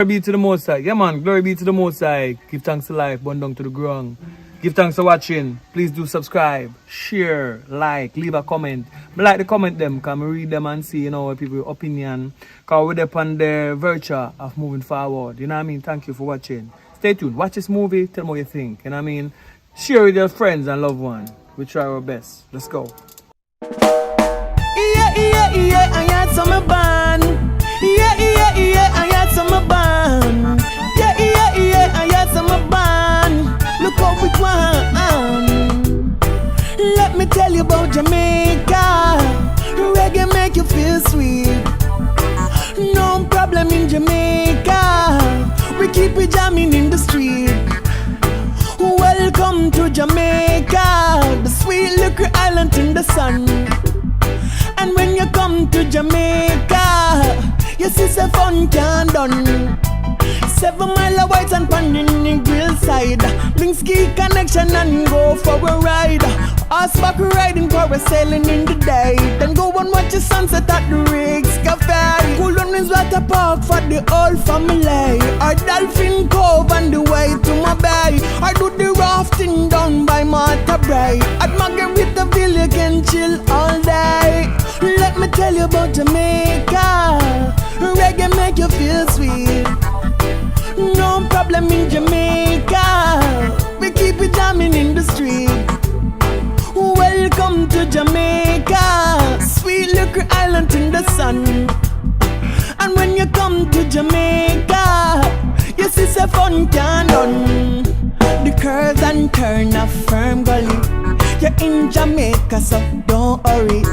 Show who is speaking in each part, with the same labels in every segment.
Speaker 1: Glory be to the Most High. Yeah, man. Glory be to the Most High. Give thanks to life. Burn down to the ground. Give thanks for watching. Please do subscribe, share, like, leave a comment. I like the comment them, because I read them and see, what people's opinion. Because we're upon the virtue of moving forward. You know what I mean? Thank you for watching. Stay tuned. Watch this movie. Tell me what you think. You know what I mean? Share with your friends and loved ones. We try our best. Let's go.
Speaker 2: I had some band. I had some band. I had some band. Look how we want. Let me tell you about Jamaica. Reggae make you feel sweet. No problem in Jamaica. We keep it jamming in the street. Welcome to Jamaica, the sweet little island in the sun. And when you come to Jamaica, you see some fun can done. 7 Mile of whites and pandin in grill side. Link ski connection and go for a ride. Horseback riding, parasailing in the day. Then go and watch the sunset at the Rigs Cafe. Cool on is water park for the whole family. Or Dolphin Cove on the way to my bay. I do the rafting down by Martha Bray. At Margaritaville you can chill all day. Let me tell you about Jamaica. Reggae make you feel sweet. No problem in Jamaica. We keep it jamming in the street. Welcome to Jamaica, sweet little island in the sun. And when you come to Jamaica, you see some fun can done. The curves and turn a firm gully. You're in Jamaica, so don't hurry.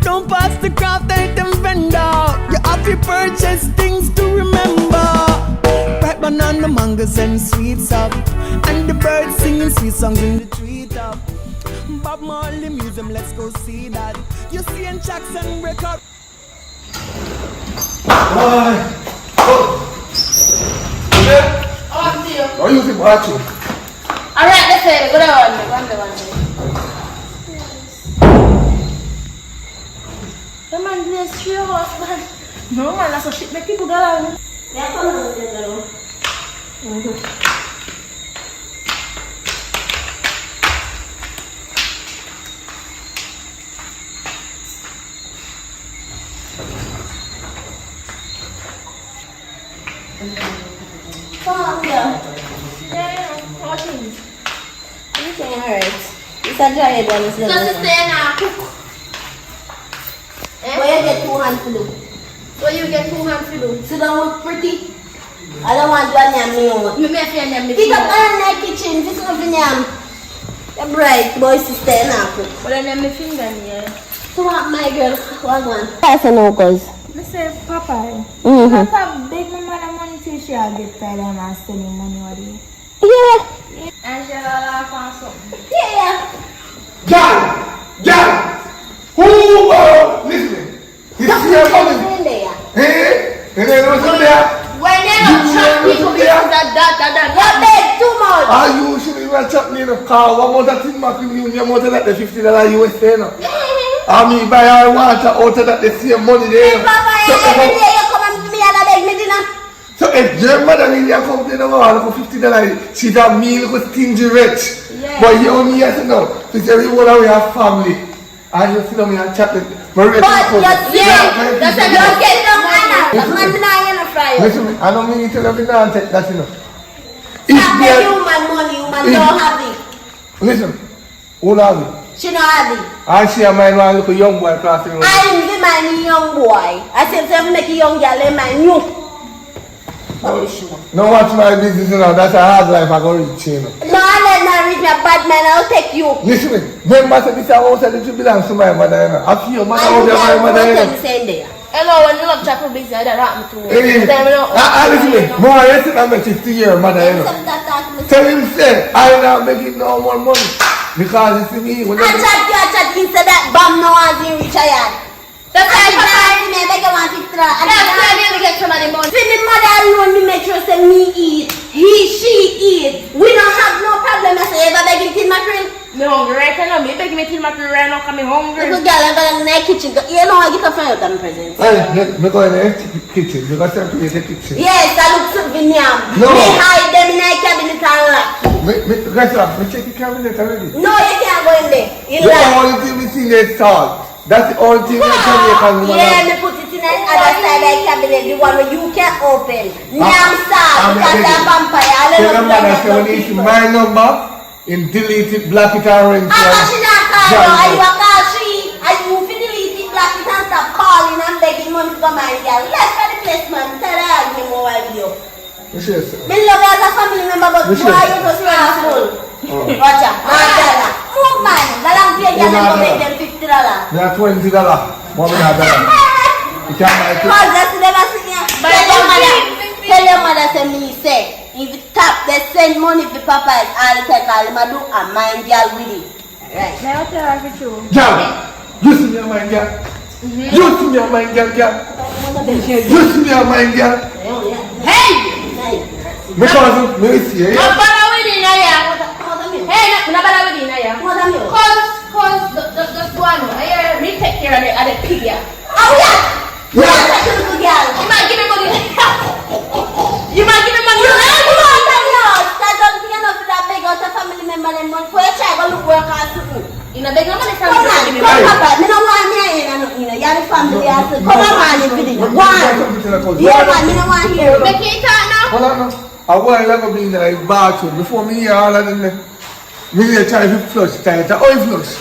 Speaker 2: Don't pass the craft item vendor. You have to purchase things to remember. Ripe banana, mangoes and sweets up. And the birds singing sweet songs in the treetop. Bob Marley Museum, let's go see that. You see in Jackson record.
Speaker 3: Are you watching?
Speaker 4: Alright, let's say, go down. Come on, let's show off, man. No, man, that's a shit make people go down. Yeah, come on, let's go. Come here. Yeah, 14. Everything hurts. It's a dry head one. Just stay now. Where you get 2 hands to do? What you get 2 hands to do? Sit down look pretty. I don't want to name me on. Me make you name me. Pick up in the kitchen. This is nothing name. You're bright, boy, sister now. But I name me finger here. So what, my girl? What one? That's a no cause. I say Papa. That's a big mama money till she get tired of my spending money on you. Yeah. And she laugh on something. Yeah.
Speaker 3: John! Who listen? This is your coming. Hey? And then what's in there?
Speaker 4: When they don't chat people because that. You beg too much.
Speaker 3: You should even chat me in a car. What more that thing back in you? Your mother like the $50 US now. I mean, buy our water out of that, the same money there.
Speaker 4: Papa, every day you come and give me and beg me dinner.
Speaker 3: So if your mother really come to the world for $50, she's a meal with stingy rich. Yeah. But you only have to know, because everyone we have family. And you see them in a chat with Maria.
Speaker 4: But you see, that's a good get them Anna. That's man denying a fry.
Speaker 3: Listen, I don't mean you to love it now and take that, you know.
Speaker 4: Stop the human money, human don't have it.
Speaker 3: Listen, who have it?
Speaker 4: She not have it.
Speaker 3: And she and my man look a young boy crossing the road.
Speaker 4: I didn't give my young boy. I said, make a young girl in my new.
Speaker 3: No watch my business, you know. That's a hard life I go reach, you know.
Speaker 4: No, I let not reach a bad man. I'll take you.
Speaker 3: Listen to me. Remember, this house that belongs to my mother, you know. I feel my mother, my mother, you know.
Speaker 4: Hello, when you love chapel business, that happened to me.
Speaker 3: Listen to me. More listen than my 50-year mother, you know. Tell him, say, I now making no more money. Because it's me. I
Speaker 4: chat, he said that bomb no one's in Richard. That's why I make a want to try. And that's why I never get some money. See, the mother alone, me make sure say me eat. She eat. We don't have no problem. I say, ever begging till mackerel? Me hungry right now. Me begging me till mackerel right now because me hungry. Little girl, I'm going to the kitchen. You know, I get a fire out of presents.
Speaker 3: Hey, me go in the kitchen. You got to create the kitchen.
Speaker 4: Yes, I look so in here.
Speaker 3: No.
Speaker 4: Me hide them in the cabinet and lock.
Speaker 3: Guys, we check the cabinet already.
Speaker 4: No, you can't go in there. You
Speaker 3: The
Speaker 4: lock.
Speaker 3: only thing we see is salt. That's the only thing that Jamaican woman
Speaker 4: Yeah, me put it in the other side of the cabinet, the one where you can't open. Nyam salt, because I'm vampire. I
Speaker 3: Tell
Speaker 4: don't
Speaker 3: them
Speaker 4: know
Speaker 3: that when you issue my number, in delete it, block it, or ring.
Speaker 4: she not call you? Are you a call she? Are you delete it, block it, and stop calling and begging money to come and get? Let's go to the place, man. Tell her I'll give me more video. Me love you as a family member, but why you just asshole? Watch out, $1. Move, man. Galang pay you and go make them $50.
Speaker 3: They are $20. What we have done? You can't buy it.
Speaker 4: Cause that's never seen you. Tell your mother, say me say, if you tap, they send money for Papa and I'll take all him a do and mind girl with it. Right.
Speaker 5: Now tell her for true.
Speaker 3: Jam, you see me a mind girl? You see me a mind girl, girl? You see me a mind girl?
Speaker 5: Hey!
Speaker 3: Because me see you.
Speaker 5: I'm bad with it now. Hey, I'm not bad with it now. Cause the one, me take care of the pig.
Speaker 4: Oh yeah! You are such a good girl.
Speaker 5: You might give me money. You might give me money.
Speaker 4: You don't think enough for that beg out a family member and money for your child to look work and something.
Speaker 5: You know, beg no money from
Speaker 4: Come
Speaker 5: me.
Speaker 4: on, come Papa. Me don't want me in and nothing. You're the family. Come on, man, you finish. One. Yeah, man, me don't want to hear it.
Speaker 5: Make it talk now.
Speaker 3: Hold on now. I want to go in the bathroom before me hear all of them. Me need to try to flush tight. How you flush?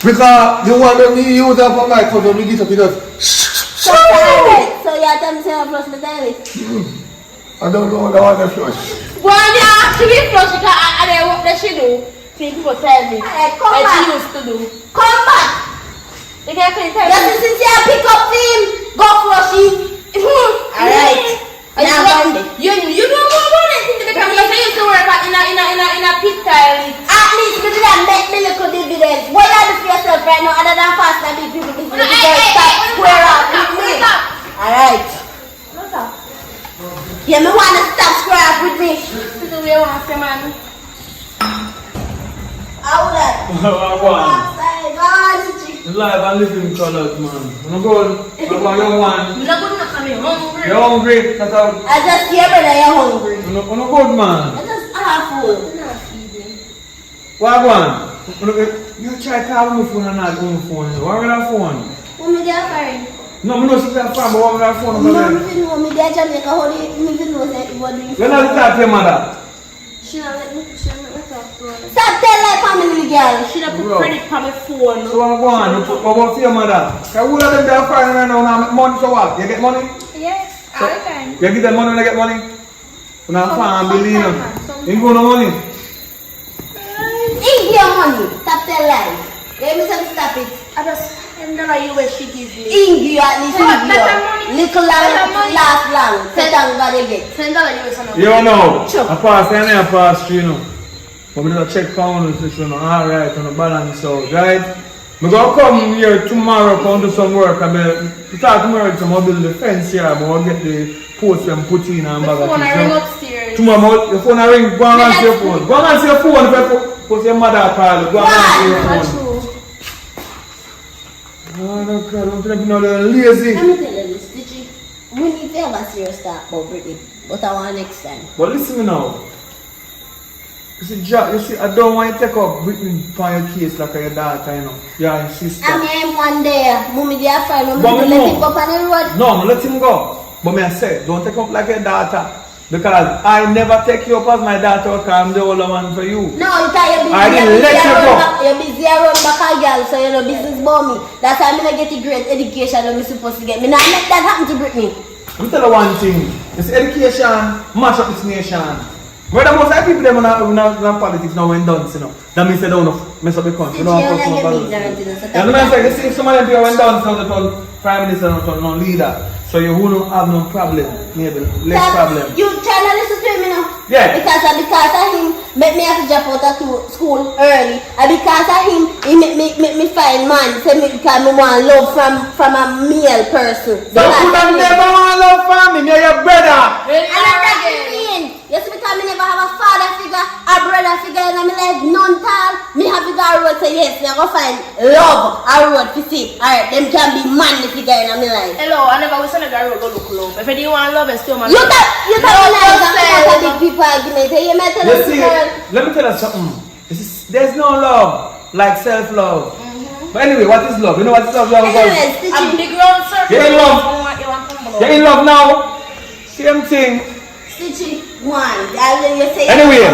Speaker 3: Because the one that me use up on my cousin, me get up, it does.
Speaker 4: So you're telling me to flush the toilet?
Speaker 3: I don't know what I want to flush.
Speaker 5: Well, yeah, she will flush because I don't what that she do. People tell me.
Speaker 4: Come
Speaker 5: What
Speaker 4: back.
Speaker 5: she used to do.
Speaker 4: Come back.
Speaker 5: They can't tell
Speaker 4: Yes,
Speaker 5: me.
Speaker 4: since you pick up him, go flush him. Alright. Now, Bundy.
Speaker 5: You don't know about it because I used to work in a pit tile.
Speaker 4: At least you didn't make me look at dividends. What you do for yourself right now other than fast and big people business? Stop square up with me. Alright. Yeah, me wanna stop square up with me.
Speaker 5: This is the way I want to man.
Speaker 4: How would that? Outside, go on,
Speaker 1: The life and living colors, man. I'm good. I'm a young one.
Speaker 5: I'm not good enough for me. I'm hungry.
Speaker 1: You're hungry. That's how.
Speaker 4: I just hear brother you're hungry.
Speaker 1: I'm good, man.
Speaker 4: I just awful.
Speaker 1: What one? You try to call my phone and not on my phone. What with that phone?
Speaker 4: Mommy, they are fine.
Speaker 1: No, I know she's a fan, but what with that phone?
Speaker 4: No, if you know me, they are Jamaica. How do you even know that what do you
Speaker 1: You're not talking to your mother.
Speaker 5: She not let me talk to her.
Speaker 4: Stop telling like family girl.
Speaker 5: She not put credit on my phone.
Speaker 1: So I'm going. What about for your mother? Can we let them be a fan right now and make money so what? You get money?
Speaker 5: Yes, all the time.
Speaker 1: You get them money when you get money? You're not a fan, believe me. You go no money.
Speaker 4: Give your money. Stop telling lies. Let me say stop it.
Speaker 5: I just $10 US she gives me.
Speaker 4: Ingi you at least
Speaker 5: So what,
Speaker 4: ingi
Speaker 5: better
Speaker 4: you.
Speaker 5: money?
Speaker 4: Little
Speaker 5: Better
Speaker 4: long,
Speaker 5: money?
Speaker 4: last long. Set and God get.
Speaker 5: $10 US on
Speaker 1: You know,
Speaker 4: Sure.
Speaker 1: I pass, I never pass through, you know. But we just check pound and you know, alright, on the balance out, right? I'm going to come here tomorrow, come do some work. I'm going to start tomorrow to build the fence here, but I'll get the post and put in and bag
Speaker 5: the phone. I
Speaker 1: of
Speaker 5: ring
Speaker 1: it.
Speaker 5: upstairs.
Speaker 1: Tomorrow, your phone I ring, go and answer your phone. Go and answer your phone if put your mother call you. Go and answer your
Speaker 5: That's
Speaker 1: phone.
Speaker 5: true.
Speaker 1: Oh, no, God, don't think you're lazy.
Speaker 4: Let me tell you this, Digi. We need to have a serious talk about Brittany. But I want next time.
Speaker 1: But listen to me now. You see, Jack, you see, I don't want you to take up Brittany on your case like your daughter, you know. Your sister.
Speaker 4: I'm here one day. Mommy, they are fine. Mommy,
Speaker 1: But
Speaker 4: let
Speaker 1: no.
Speaker 4: him go up on the road.
Speaker 1: No, let him go. But me I say, don't take up like your daughter. Because I never take you up as my daughter because I'm the older one for you.
Speaker 4: No, you can't. You're busy.
Speaker 1: I didn't let you go.
Speaker 4: You're busy around back a girl, so you're no business about me. That's why I'm not get a great education that I'm supposed to get. Me not make that happen to Brittany.
Speaker 1: Let me tell you one thing. This education match up this nation. Whether most of the people them in politics now when done, you know. That means they don't mess up the country.
Speaker 4: Did
Speaker 1: You know,
Speaker 4: you
Speaker 1: of course,
Speaker 4: get
Speaker 1: no
Speaker 4: me ignorant, you know, so
Speaker 1: yeah, the man say, you see, if some of them people when done, so they turn prime minister and turn no leader. So you won't have no problem, maybe less problem.
Speaker 4: You trying to listen to him, you know?
Speaker 1: Yeah.
Speaker 4: Because of him, make me have to drop out of school early. And because of him, he make me find man. Say me because me want love from a male person.
Speaker 1: So you don't never want love from me, you're your brother.
Speaker 4: And that's what I mean. Yes, because me never have a father figure, a brother figure in my life, none tall. Me have to go road, so say yes, you're gonna find love a road to see. Alright, them can be man if you get in my life.
Speaker 5: Hello, I never wish I never go look love. If you didn't want love, it's still my
Speaker 4: You
Speaker 5: love.
Speaker 4: tell me like that big people argument. You may tell us
Speaker 1: let me tell you something. There's no love like self-love. But anyway, what is love? You know what is love?
Speaker 5: I'm big round circle.
Speaker 1: You're in love. You're in love now. Same thing.
Speaker 4: Stitching one. You say
Speaker 1: Anyway,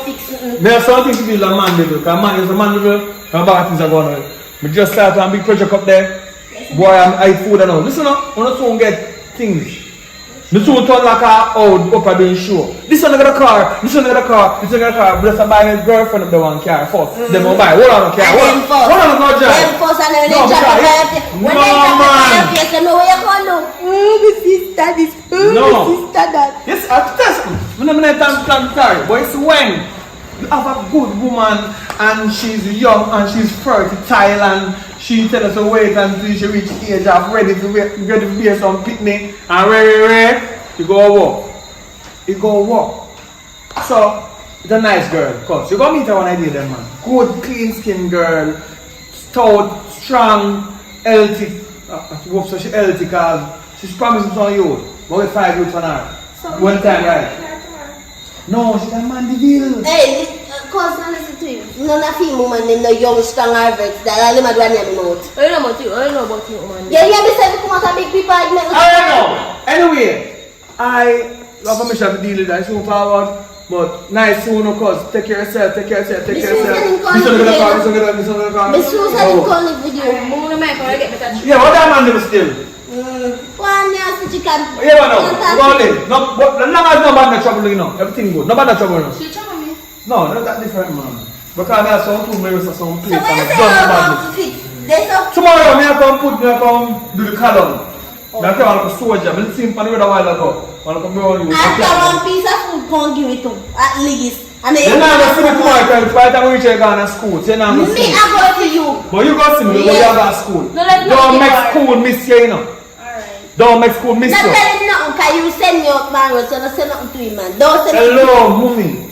Speaker 4: fix
Speaker 1: there's something to be like man level. Because man is a man level. And bad things are going on. We just start a big project up there. Boy, I eat food and all. Listen up. I'm not going to get things. The two turn like a old up and doing show. This one got a car, this one got a car, this one got a car. Bless her buy my girlfriend of the one car first. Them will buy. Hold on, car. Hold on, no job.
Speaker 4: Them first and then they drop it by when they drop it by face, they know where you're going to. The sister this. The sister that.
Speaker 1: Yes, I test me. I'm not plan to carry. But it's when you have a good woman and she's young and she's fertile and she tell us to wait until she reach the age of ready to bear some picnic and rare, you go walk. You go walk. So, it's a nice girl, of course. You go meet her when I did them, man. Good, clean skin girl, stout, strong, healthy. So she's healthy because she's promising some youth. But we 5 youths on her. So one time, right? No, she's a Mandeville.
Speaker 4: Hey, cause now listen to you. None of you woman named the young strong harvest that I live at one year out.
Speaker 5: I don't know about you. I don't know about you, man.
Speaker 4: Yeah, me say we come out and big people argument.
Speaker 1: I don't know. Anyway, I have permission to deal with that. Show forward. But nice soon, of course. Take care of yourself. Take care of yourself. Take care of yourself. This one gonna car. This one gonna car.
Speaker 4: Miss Rose had to call it video.
Speaker 5: Move the mic or I get me touch.
Speaker 1: Yeah, what that man do still?
Speaker 4: One year since you can.
Speaker 1: Yeah, no. Go on in. No, but as long as no bad no trouble, you know. Everything good. No bad no trouble, you know.
Speaker 5: She trouble me.
Speaker 1: No, not that different, man. Because I have some food, maybe some
Speaker 4: So
Speaker 1: place.
Speaker 4: when you
Speaker 1: And
Speaker 4: say
Speaker 1: done
Speaker 4: you're
Speaker 1: badly.
Speaker 4: going to fix, there's no.
Speaker 1: Tomorrow, me I come do the column. Me I come like a soldier. Me see him on the road a while ago. When I come down you.
Speaker 4: After one piece of food, come give it to at least. And then
Speaker 1: You're not going to see me tomorrow because by the time we reach here, going to school. So you're not going to see
Speaker 4: me,
Speaker 1: me.
Speaker 4: I go to you.
Speaker 1: But you go see me because you have at school.
Speaker 5: No, let's not
Speaker 1: Don't
Speaker 5: be
Speaker 1: make
Speaker 5: hard.
Speaker 1: school miss you, you know.
Speaker 5: Alright.
Speaker 1: Don't make school miss
Speaker 4: Not
Speaker 1: you.
Speaker 4: tell him nothing, because you send me up, man, so don't say nothing to him, man. Don't say nothing.
Speaker 1: Hello, mommy.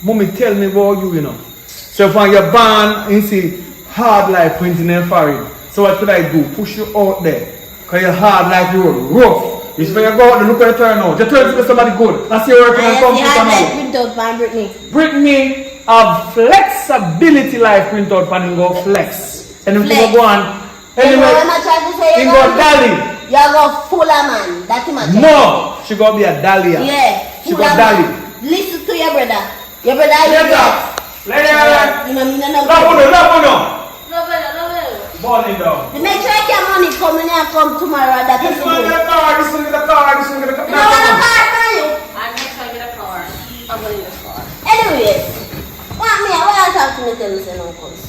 Speaker 1: Mommy, tell me about you, you know. So when you're born, you see hard life printing in foreign. So what could I do? Push you out there. Because you're hard like you rough. You see when you go out and look at the turn out. You turn to somebody good. I see you working on computer now.
Speaker 4: Print out by Brittany.
Speaker 1: Brittany have flexibility life print out and go flex. And if you
Speaker 4: Flex.
Speaker 1: go on, anyway,
Speaker 4: What am I trying to say?
Speaker 1: you go dolly.
Speaker 4: You're going full of man. That's him.
Speaker 1: No, she gonna be a dahlia.
Speaker 4: Yeah.
Speaker 1: She
Speaker 4: full
Speaker 1: got
Speaker 4: of
Speaker 1: dolly.
Speaker 4: man. Listen to your brother. Your brother is
Speaker 1: Let
Speaker 4: dead.
Speaker 1: her. Let her.
Speaker 4: You know me, no.
Speaker 1: Love uno.
Speaker 5: No better, no better.
Speaker 1: Morning down.
Speaker 4: Make sure you get money coming here come tomorrow. That is
Speaker 1: This one get a car, this one get a car, this one get a car.
Speaker 4: You don't want a car for you.
Speaker 5: And next time I get a car. I'm going to get a car.
Speaker 4: Anyways, what I talk to me tell you say no cause.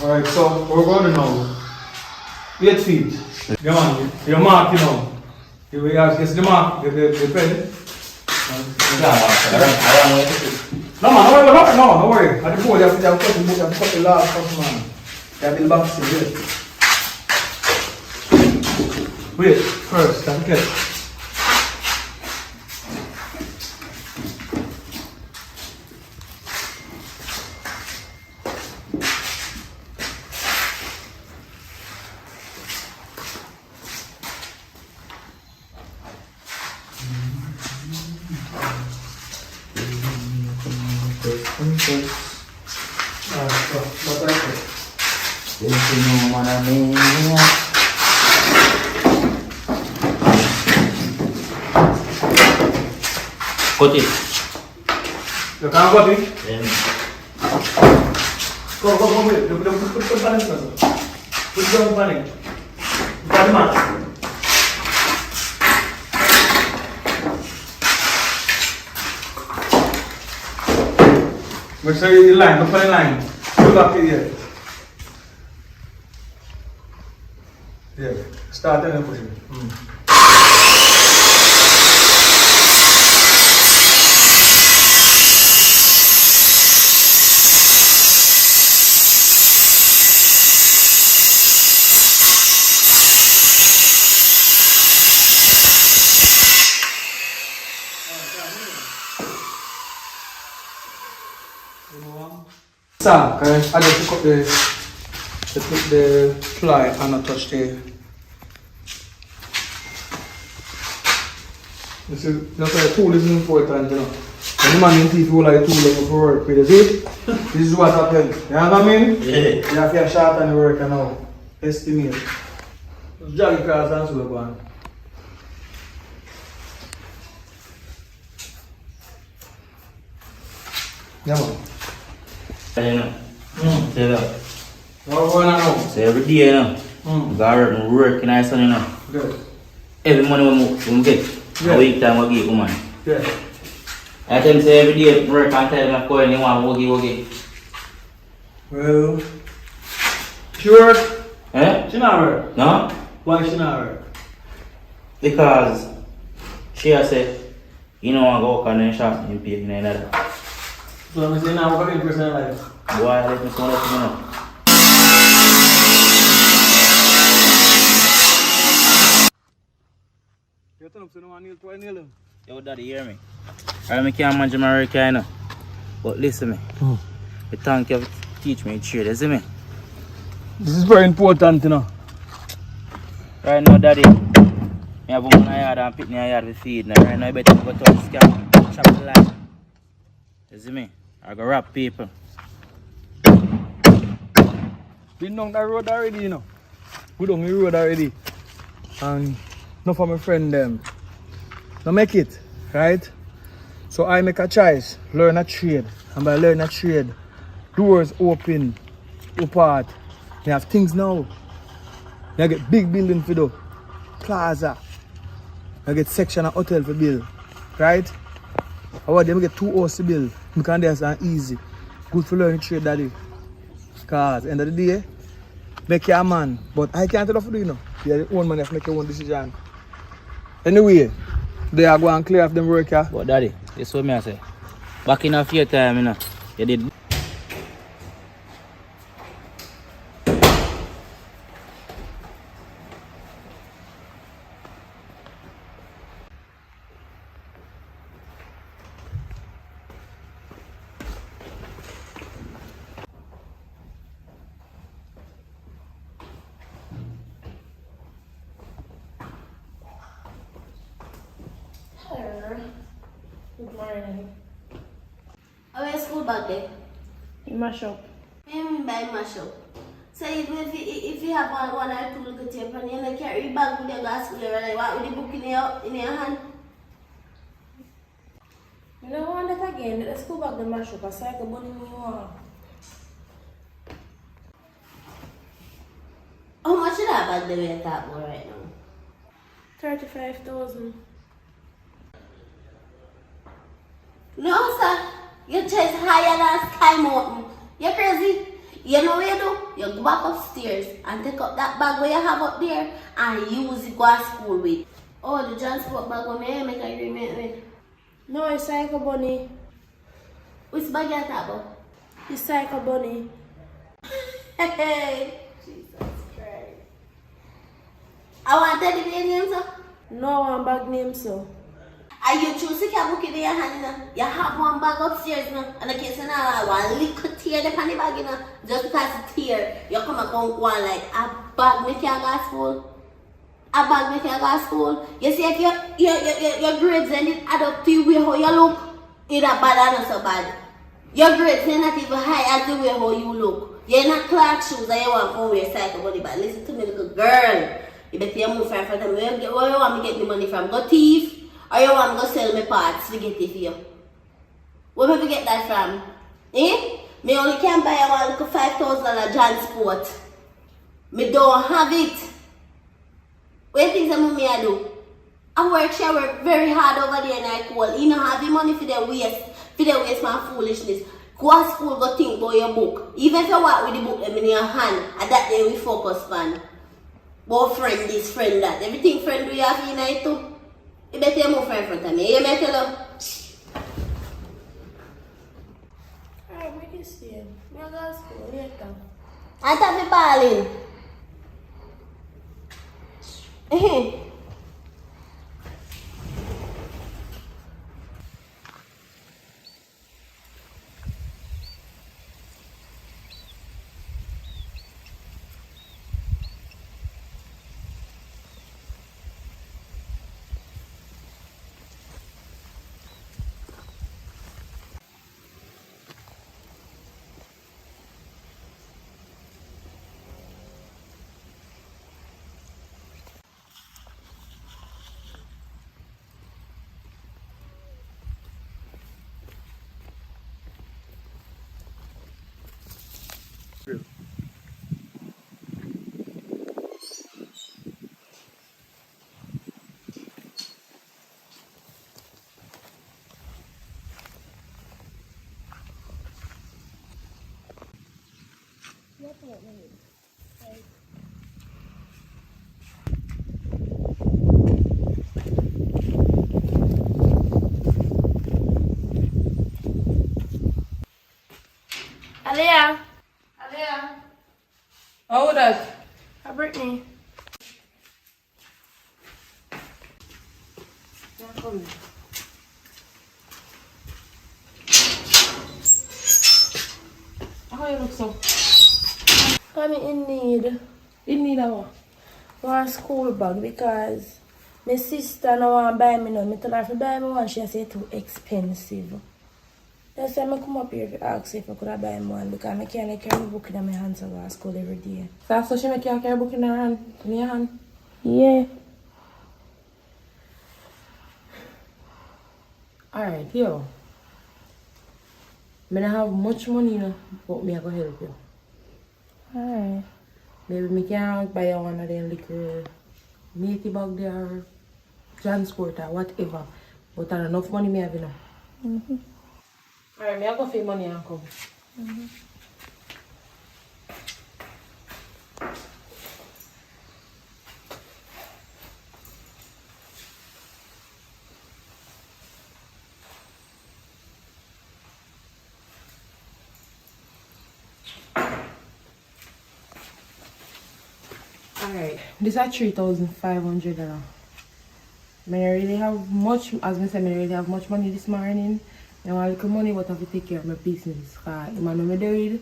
Speaker 1: Alright, so we're going to now 8 feet. Yeah, man, your mark, you know. You have to the mark, the pen. No, man, don't worry. At the board, you have to cut the last first, man. You have to back still, wait. Wait, first, that's okay.
Speaker 6: Yes, you know, man, I mean. Cut it.
Speaker 1: You can't cut it?
Speaker 6: Yeah.
Speaker 1: Go, wait. Put the pan in first. Put the pan in. Pan man. Make sure you line, the pan line. Pull up here. Yeah, start and push it. Sam, can I just pick up the fly and not touch the. You see, that's why the tool is important, you know. When the man in teeth will like tool for work with, you see? This is what happens. You know what I mean?
Speaker 6: Yeah.
Speaker 1: You have to short on the work and now. Estimate. Just drag it across and so go on. Yeah, man.
Speaker 6: You know. Say that.
Speaker 1: What going on now?
Speaker 6: So every day, you know. I work in our son, you know.
Speaker 1: Good.
Speaker 6: Every money we get.
Speaker 1: Yeah.
Speaker 6: A week time we give woman.
Speaker 1: Yeah.
Speaker 6: I tell them say every day work and tell them I call and they want wogi.
Speaker 1: Well, she work?
Speaker 6: Eh?
Speaker 1: She not work.
Speaker 6: No?
Speaker 1: Why she not work?
Speaker 6: Because she has said, you know I go work on the shop and pay me another.
Speaker 1: So I'm saying now work in personal life.
Speaker 6: Why let me so let me know?
Speaker 1: You turn up so no one kneel him.
Speaker 6: Yo, daddy, hear me? I can't manage Jamaica, you know. But listen me. The thank you for teach me trade, you see me?
Speaker 1: This is very important, you know.
Speaker 6: Right now, daddy, I have one yard and pick me a yard to feed. Now, right now, I better go to the scam, chop the line. You see me? I go rob people.
Speaker 1: Been down that road already, you know. Go down the road already. And not for my friend them. Now make it, right? So I make a choice, learn a trade. And by learning a trade, doors open, apart. They have things now. They get big building for do, plaza. They get section of hotel for build, right? Or they get 2 houses to build. You can do that easy. Good for learning trade, daddy. Cause end of the day, make you a man. But I can't tell you what to do, you know. You're the own man, you have to make your own decision. Anyway, they are going to clear off them work here.
Speaker 6: But daddy, this is what I say. Back in a few time, you know, you did.
Speaker 5: Good morning.
Speaker 4: I wear school bag there.
Speaker 5: In my shop.
Speaker 4: I mean by my shop. So even if you have one or two little tape and you don't carry your bag with your gas school, like what with the book in your hand?
Speaker 5: You know want that again, the school bag in my shop, I say I can burn me one.
Speaker 4: How much is that bag that we are talking about right now?
Speaker 5: 35,000.
Speaker 4: No, sir. Your chest higher than Sky Mountain. You're crazy. You know what you do? You go back upstairs and take up that bag where you have up there and use it go to school with. Oh, the transport bag where I make an agreement with.
Speaker 5: No, it's Psycho Bunny.
Speaker 4: Which bag you talking about?
Speaker 5: It's Psycho Bunny.
Speaker 4: Hey, Jesus Christ. I want to tell you the name, sir.
Speaker 5: No one bag name so.
Speaker 4: And you choose to carry book in your hand, you have one bag upstairs now, and I can't say now one little tear the panny bag, just because it's tear, you come and count one like a bag make your gas full. A bag make your gas full. You see if your grades and it add up to you how you look, it's a bad and not so bad. Your grades are not even high as the way how you look. You're not Clark shoes and you want to wear cycle body, but listen to me, little girl. You better move from front of me. Where you want me to get the money from? Go thief? Or you want me to sell me parts to get it for you? Where me get that from? Eh? Me only can buy a $5,000 transport. Me don't have it. What do you think some me I do? I work very hard over there and I call. You know have the money for the waste my foolishness. Go to school, go think about your book. Even if you walk with the book in your hand, and that day we focus on. But friend this, friend that. Everything friend do you have in night too. You better move in front of me. You better tell them.
Speaker 5: Alright, make it see. Me go to school later.
Speaker 4: I thought me balling.
Speaker 5: Aliyah.
Speaker 1: How that?
Speaker 5: Brittany.
Speaker 1: How you look so?
Speaker 5: I'm in need.
Speaker 1: In need of what?
Speaker 5: One school bag because my sister no want buy me none. I tell her to buy me one. She say too expensive. That's why I come up here to ask if I could buy me one because I can't carry my book in my hands to go to school every day.
Speaker 1: So she make you carry book in her hand, in your hand?
Speaker 5: Yeah.
Speaker 1: Alright, yo. I don't have much money, you know, but me I go help you.
Speaker 5: Alright.
Speaker 1: Maybe me can buy you one of them liquor meaty bag there, transport or whatever. But I don't enough money me have, you know. Alright, me I go for money and come. Alright, this is 3,500 $. I really have much, as I said, I really have much money this morning. I want a little money, but I have to take care of my business. Because if I know me do it,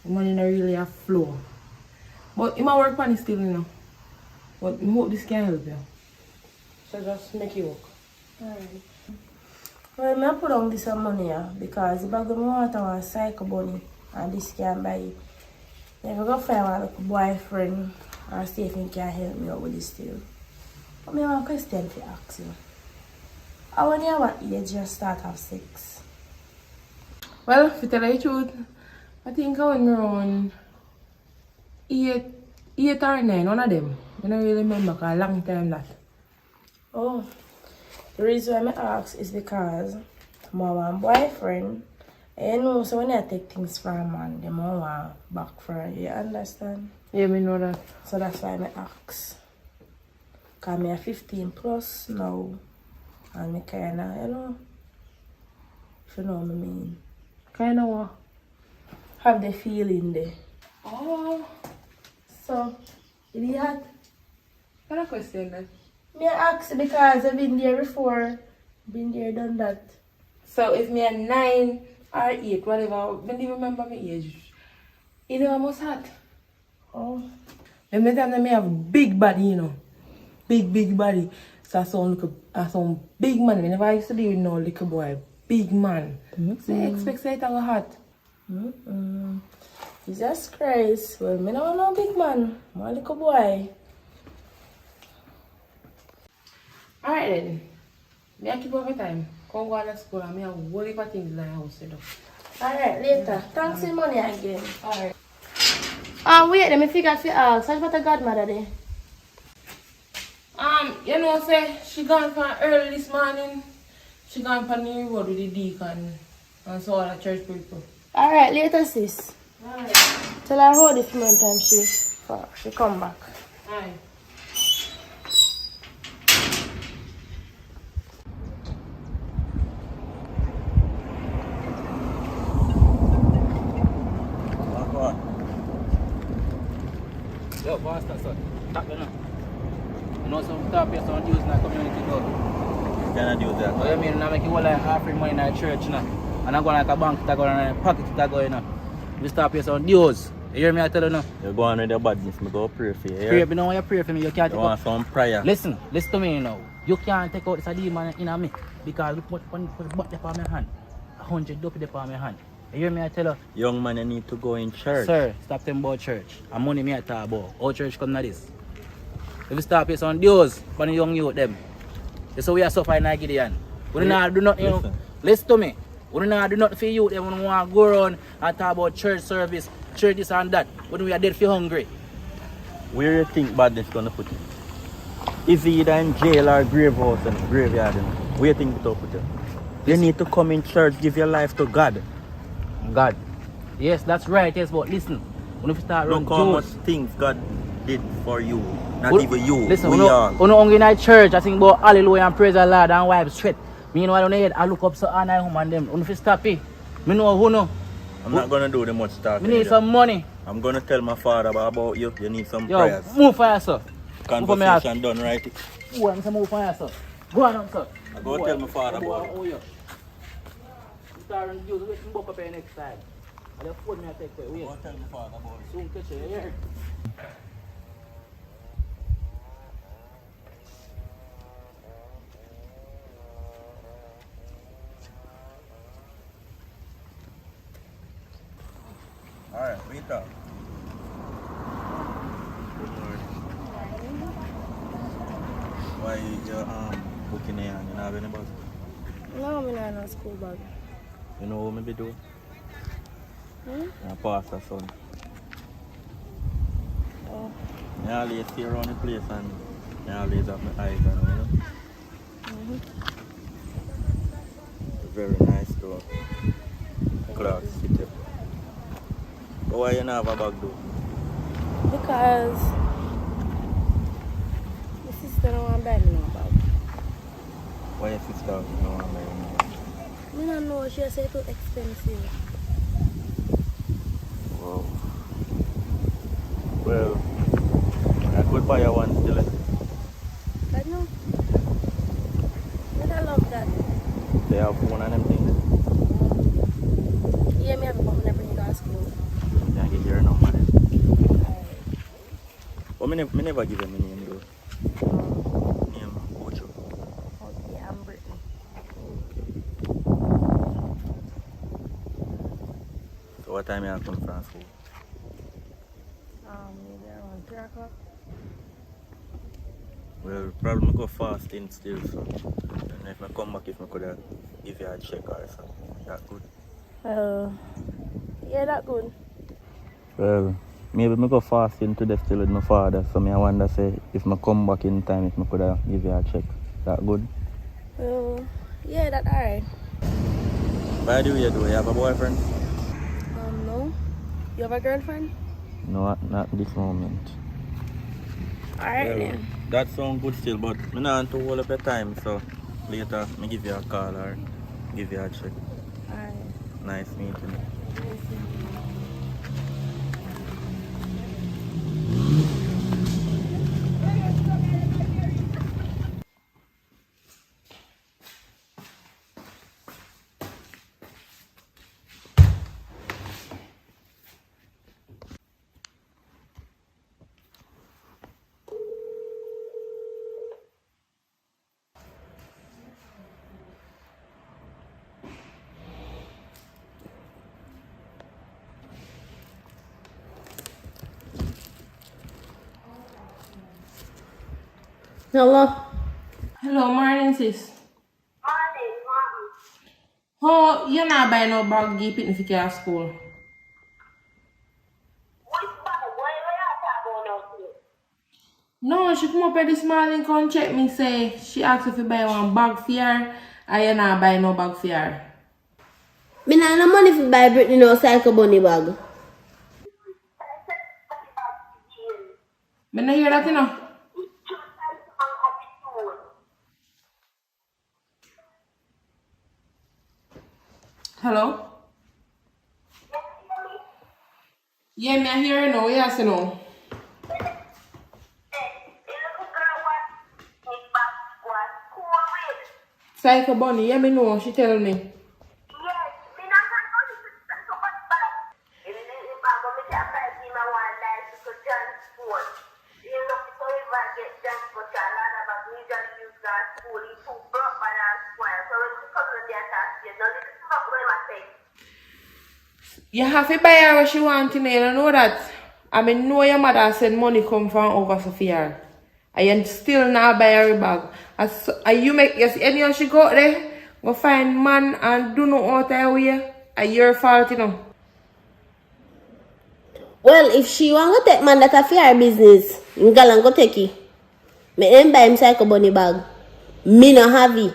Speaker 1: the money not really have flow. But I work on it still, you know. But I hope this can help you. So just make it work.
Speaker 5: Alright. Well, I put on this money here because if I go want a cycle bunny and this can buy it. If I go find a boyfriend or see if he can help me out with this too. But I have a question to ask you. How when you what age you start have sex?
Speaker 1: Well, to tell you the truth, I think I went around 8 or 9, one of them. I don't really remember because a long time that.
Speaker 5: Oh, the reason why I ask is because I want a boyfriend. And you know, so when I take things from a man, they want back for you, understand?
Speaker 1: Yeah, me know that.
Speaker 5: So that's why I ask. Because I'm 15 plus now. And I kind of, you know, if you know what I mean.
Speaker 1: Kind of what?
Speaker 5: Have the feeling there.
Speaker 1: Oh.
Speaker 5: So, is it hot?
Speaker 1: What a question then?
Speaker 5: Me ask because I've been there before. Been there, done that.
Speaker 1: So if me a 9 or 8, whatever, I don't even remember my age. You know I must hot.
Speaker 5: Oh.
Speaker 1: Every time that me have big body, you know. Big body. So I sound like a big man. Whenever I used to deal with no little boy,
Speaker 5: big man. So you expect say it go hot. Jesus Christ. Well, me don't know big man. I'm a little boy. Alright then. Me I keep over time. Come go to school and me have a whole heap of things in the house to do. Alright, later. Thanks for money again. Alright. Wait, let me figure out for ask. What's about the godmother there? You know, say she gone from early this morning. She gone from the road with the deacon and so all the church people. Alright, later sis. Alright. Tell her how this month time she come back. Alright.
Speaker 6: Yo, pastor, son. Tap you now. You know some top here, some dudes in the community though.
Speaker 3: Can I do that?
Speaker 6: What you mean? I make you all like half free money in the church, you know. And I go like a bank, I go in a pocket, I go, you know. We stop here some dudes. You hear me? I tell you now.
Speaker 3: You go on with your badness, I go pray for you.
Speaker 6: Pray, but now when you pray for me, you can't take
Speaker 3: want
Speaker 6: out.
Speaker 3: some prayer?
Speaker 6: Listen to me now. You can't take out this demon in me. Because look what butt up on my hand. 100 dope up on my hand. You hear me? I tell you.
Speaker 3: Young man, you need to go in church.
Speaker 6: Sir, stop them about church. And money me I talk about. How church come to this? If you stop here some dudes, but the young youth them. That's how we are suffering in Gideon. We do not do nothing, you know. Listen to me. We do not do nothing for you. They want to go around and talk about church service, church this and that. When we are dead for hungry.
Speaker 3: Where do you think badness gonna put you? Is he either in jail or grave house and graveyard? You know? Where do you think it put you? You need to come in church, give your life to God.
Speaker 6: God. Yes, that's right. Yes, but listen. When we start
Speaker 3: Look how much things God did for you. Not even you.
Speaker 6: Listen,
Speaker 3: we all.
Speaker 6: When I'm in that church, I think about hallelujah and praise the Lord and wipe sweat. Me know I don't head, I look up so and I home and them. When you stop it, me know who know.
Speaker 3: I'm not gonna do the much talking.
Speaker 6: Me need some money.
Speaker 3: I'm gonna tell my father about you. You need some
Speaker 6: Yo,
Speaker 3: prayers.
Speaker 6: move for yourself.
Speaker 3: Conversation done, right?
Speaker 6: Go on, move for yourself. Go on, sir.
Speaker 3: I go tell my father about it.
Speaker 6: Oh, yeah. You start and use waiting book up here next time. I'll phone me and take away.
Speaker 3: Go tell my father about it.
Speaker 6: Soon catch you here.
Speaker 3: Alright, wait up. Why you booking here and you don't have any bag?
Speaker 5: No, I'm not in a school bag.
Speaker 3: You know what me be do? I'm a pastor son.
Speaker 5: Oh.
Speaker 3: I always see around the place and I always have my eyes on you. Very nice store. Clark City. But why you not have a bag though?
Speaker 5: Because my sister don't want to buy me no bag.
Speaker 3: Why your sister don't want to buy you no bag?
Speaker 5: I don't know, she said too expensive.
Speaker 3: Wow. Well, I could buy you one still.
Speaker 5: But no. But I love that.
Speaker 3: They have phone and them things.
Speaker 5: Yeah, me have a mom never bring you to school.
Speaker 3: Can't get your number then.
Speaker 5: Alright.
Speaker 3: But me never give them a name though. Name Ocho.
Speaker 5: Okay, I'm Brittany.
Speaker 3: So what time you have come from school?
Speaker 5: Maybe around 3 o'clock.
Speaker 3: Well, probably go fasting still, so and if I come back, if I could have give you a check or something, that good.
Speaker 5: Yeah, that good.
Speaker 3: Well, maybe I go fasting today still with my father, so I wonder say if I come back in time, if I could have give you a check, that good.
Speaker 5: Yeah, that alright.
Speaker 3: By the way, do you have a boyfriend?
Speaker 5: No. You have a girlfriend?
Speaker 3: No, not this moment.
Speaker 5: Alright
Speaker 3: Well,
Speaker 5: then.
Speaker 3: that sounds good still, but I don't want to hold up your time, so later I give you a call or give you a check.
Speaker 5: Alright.
Speaker 3: Nice meeting you.
Speaker 4: Hello?
Speaker 5: Hello, morning, sis.
Speaker 4: Morning, morning.
Speaker 5: Oh, you not buy no bag give it if you school.
Speaker 4: Which bag? Why you talking about now?
Speaker 5: No, she come up here this morning, come check me, say she asked if you buy one bag for her, and you not buy no bag for her.
Speaker 4: Me not no money for buy Britney no Psycho Bunny bag.
Speaker 5: Me not hear that, you know. Hello? Yeah, me I hear you now. Yes, you know. Psycho Bunny, yeah, me know. She tell me. You have to buy her what she want, you know that. I mean, know your mother send money come from over Sophia. And you still not buy her a bag. And you make, you see, anyhow she go there, go find man and do no out her way. And your fault, you know.
Speaker 4: Well, if she want to take man that a fair business, you go take it. Me them buy him Psycho Bunny bag. Me no have it.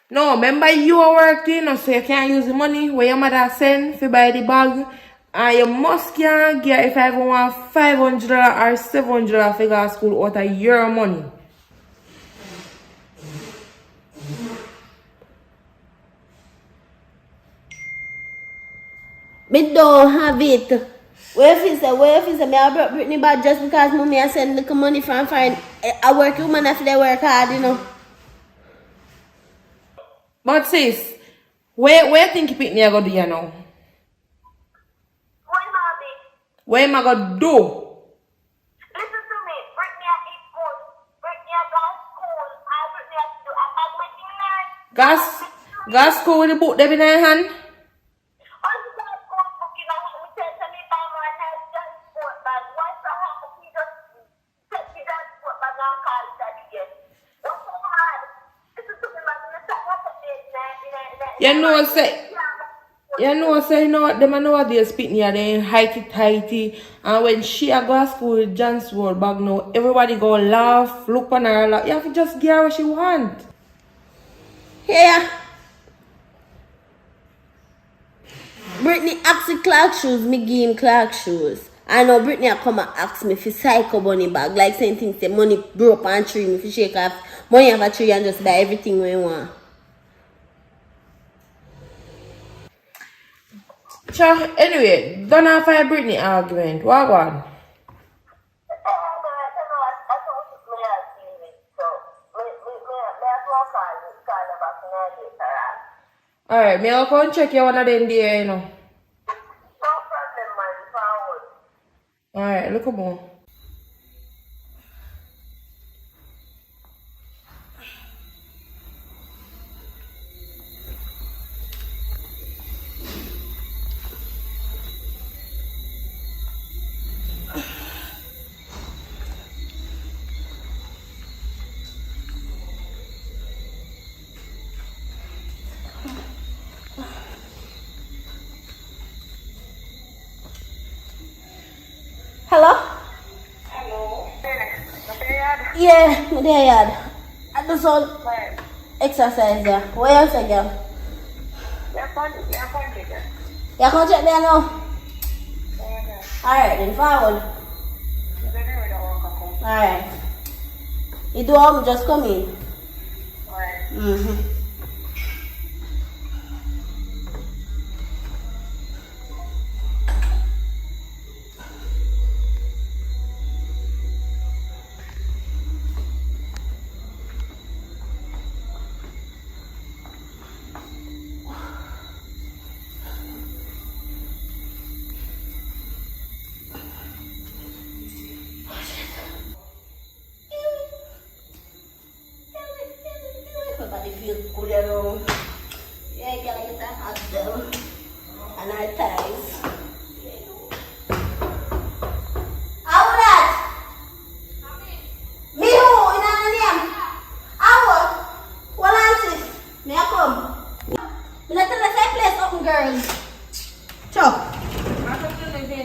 Speaker 5: No, remember you are working, so you can't use the money where your mother send to buy the bag. And you must can't get if I even want $500 or $700 to go to school out of your money.
Speaker 4: Me don't have it. Where if you say me I brought Britney bag just because mommy I send little money from find I work woman if they work hard, you know.
Speaker 5: But sis, where you think you pick me I go do you now? What am I gonna do?
Speaker 7: Listen to me. Britney at eat good. Britney at go school. And Britney at do a bag with him
Speaker 5: Gas school with the book there in your hand?
Speaker 7: on the bag school book, you know, we tell to me buy my nice transport bag. What's the hard? He just take the transport bag and call it that again. Don't so hard. Listen to me, man. Listen, what's the name?
Speaker 5: You know, them nowadays speak near them heighty. And when she a go to school with John's World bag now, everybody go laugh, look on her like, you have to just get her what she want.
Speaker 4: Yeah. Britney asked the Clark shoes, me give him Clark shoes. I know Britney a come and ask me for Psycho Bunny bag. Like saying things say money broke and tree me for shake off. Money have a tree and just buy everything we want.
Speaker 5: Sure, anyway, don't have a Britney argument. What on? Alright, me I'll come check you one of them there, you know. Alright, look at more.
Speaker 4: Hello?
Speaker 7: Hello.
Speaker 4: Yeah, me there yard. I do some exercise there. Where else I go? You can't check there now? Alright, then forward. Alright. You do all, just come in. Mm-hmm.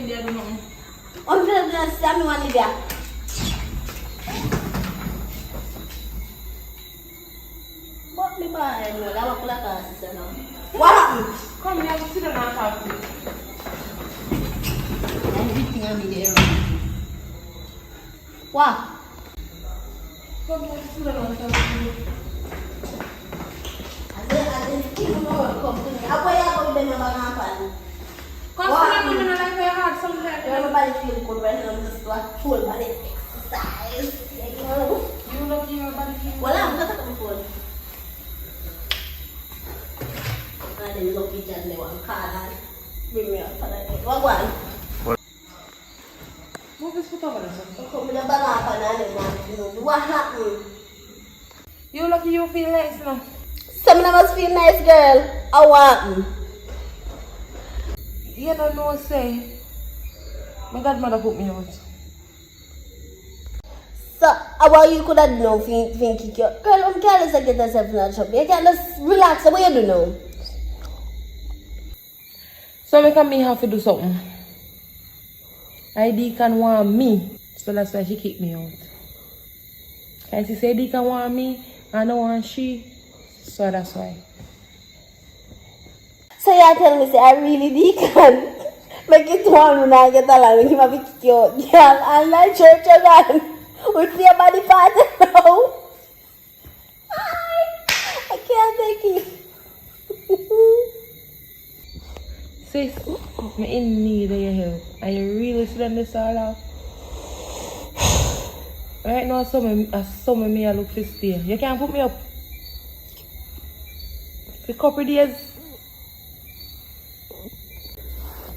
Speaker 5: India do nothing.
Speaker 4: I'm gonna stand me one India. What me buy? No, that was like a sister now. What happened?
Speaker 5: Come here, sit down and talk to me.
Speaker 4: Everything I'm in there. What?
Speaker 5: Come here, sit down and talk to me.
Speaker 4: I didn't even know what come to me. How are you going to be able
Speaker 5: Because I'm going to like your heart sometimes.
Speaker 4: everybody feel good when I'm just doing full body exercise.
Speaker 5: You look in your body.
Speaker 4: Well, I'm not going to phone. And then look each other one card and bring me up for that. What one?
Speaker 5: Move this foot over there, son.
Speaker 4: Come with a banana and then what happened?
Speaker 5: You lucky you feel nice now.
Speaker 4: Some of them must feel nice, girl. I want.
Speaker 5: You don't know what to say. My godmother put me out.
Speaker 4: So, how you could have known think kick you? Girl, I'm careless to get yourself in that trouble. You can't just relax. What you do now?
Speaker 5: So make me have to do something. Deacon want me. So that's why she kicked me out. And she said Deacon want me, I don't want she. So that's why.
Speaker 4: So you tell me, say, I really Deacon. Make it one when I get along with him, I will kick you out. Girl, I'm not church again. With your body part now. I can't take it.
Speaker 5: Sis, I'm in need of your help. Are you really sitting this all out? Right now, some of me I look for stay. You can't put me up. For a couple days.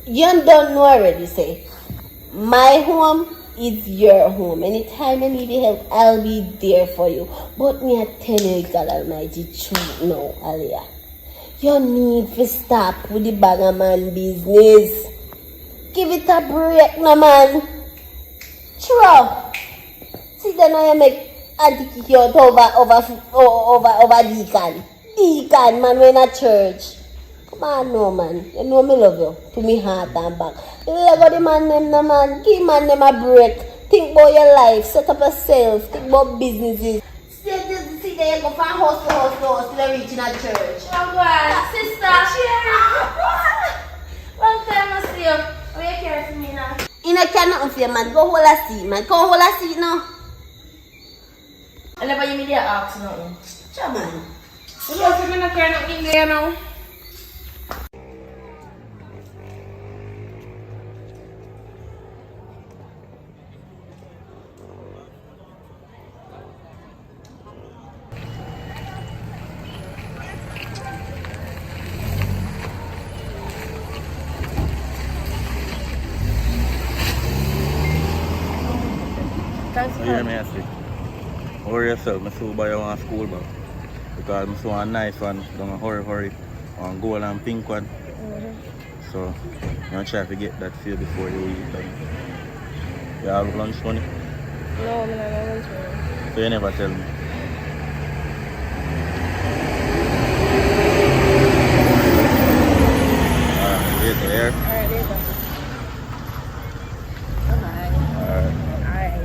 Speaker 4: You don't know already, say. My home is your home. Anytime you need help, I'll be there for you. But me, I tell you, God Almighty, truth now, Aliyah. You need to stop with the bagger man business. Give it a break, no man. True. See, then I make auntie kick you out over Deacon. Deacon, man, we're in a church. Come on, no, man. You know me love you. To me heart and back. Let go the man them, no, man. Give man them a break. Think about your life. Set up yourself. Think about businesses. See there, you go from house to house to house till you reach in a church.
Speaker 5: Oh, God. Sister, long time I see you. Oh, you care for me now?
Speaker 4: You know, can't nothing for you, man. Go hold a seat, man. Come hold a seat now.
Speaker 5: I never even dare ask nothing.
Speaker 4: Sure, man.
Speaker 5: You know, if you don't care nothing there now. Thanks for
Speaker 6: You hear me, I say? Worry yourself, I still buy you one school bag. Because I saw a nice one, don't hurry. One gold and pink one. So, I'm going to try to get that for you before you eat. You have lunch money?
Speaker 5: No, I'm not lunch money.
Speaker 6: So you never tell me. Later, here.
Speaker 5: Alright, later. Bye-bye.
Speaker 6: Alright.
Speaker 5: Alright.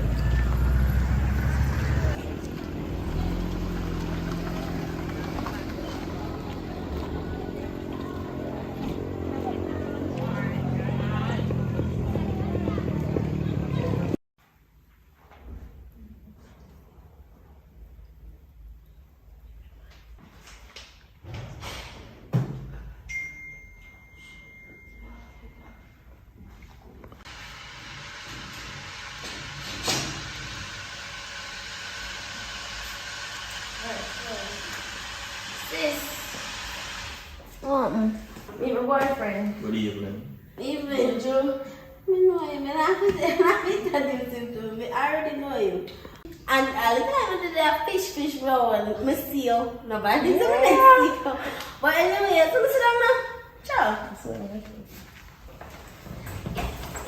Speaker 5: Sis, meet my boyfriend.
Speaker 6: Good evening.
Speaker 4: Even Joe, I know him, and I already know him. And all the time I did that fish roll and I see you. Nobody's ever next to you. But anyway, so sit down now. Ciao.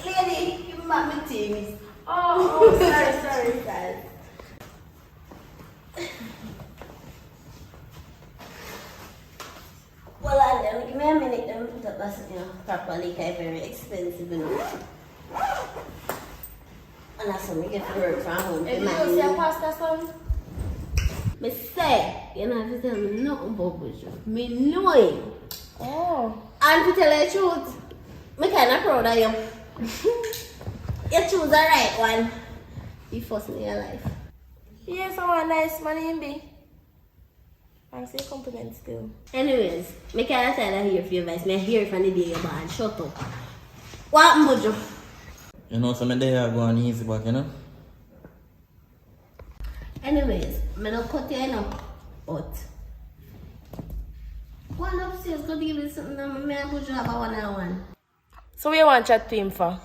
Speaker 4: Lady, give me back my things.
Speaker 5: Oh, sorry.
Speaker 4: Well, give me a minute, let me put up that, properly, because it's very expensive, you know. And that's when we get to work from home.
Speaker 5: If you don't say pasta, son?
Speaker 4: Me say, you don't have to tell me nothing about Buju. Me know him.
Speaker 5: Oh.
Speaker 4: And to tell you the truth, me kind of proud of you. You choose the right one. You first in your life.
Speaker 5: Yeah, someone nice man him be. I'm say compliment still.
Speaker 4: Anyways, me kind of tired of hear for your voice. Me hear from the day you're born. Shut up. What Buju?
Speaker 6: You know, some day I go on easy back, you know?
Speaker 4: Anyways, me not cut you enough. But go on upstairs, go give me something. Me and Buju have a one-on-one.
Speaker 5: So we want to chat to him for?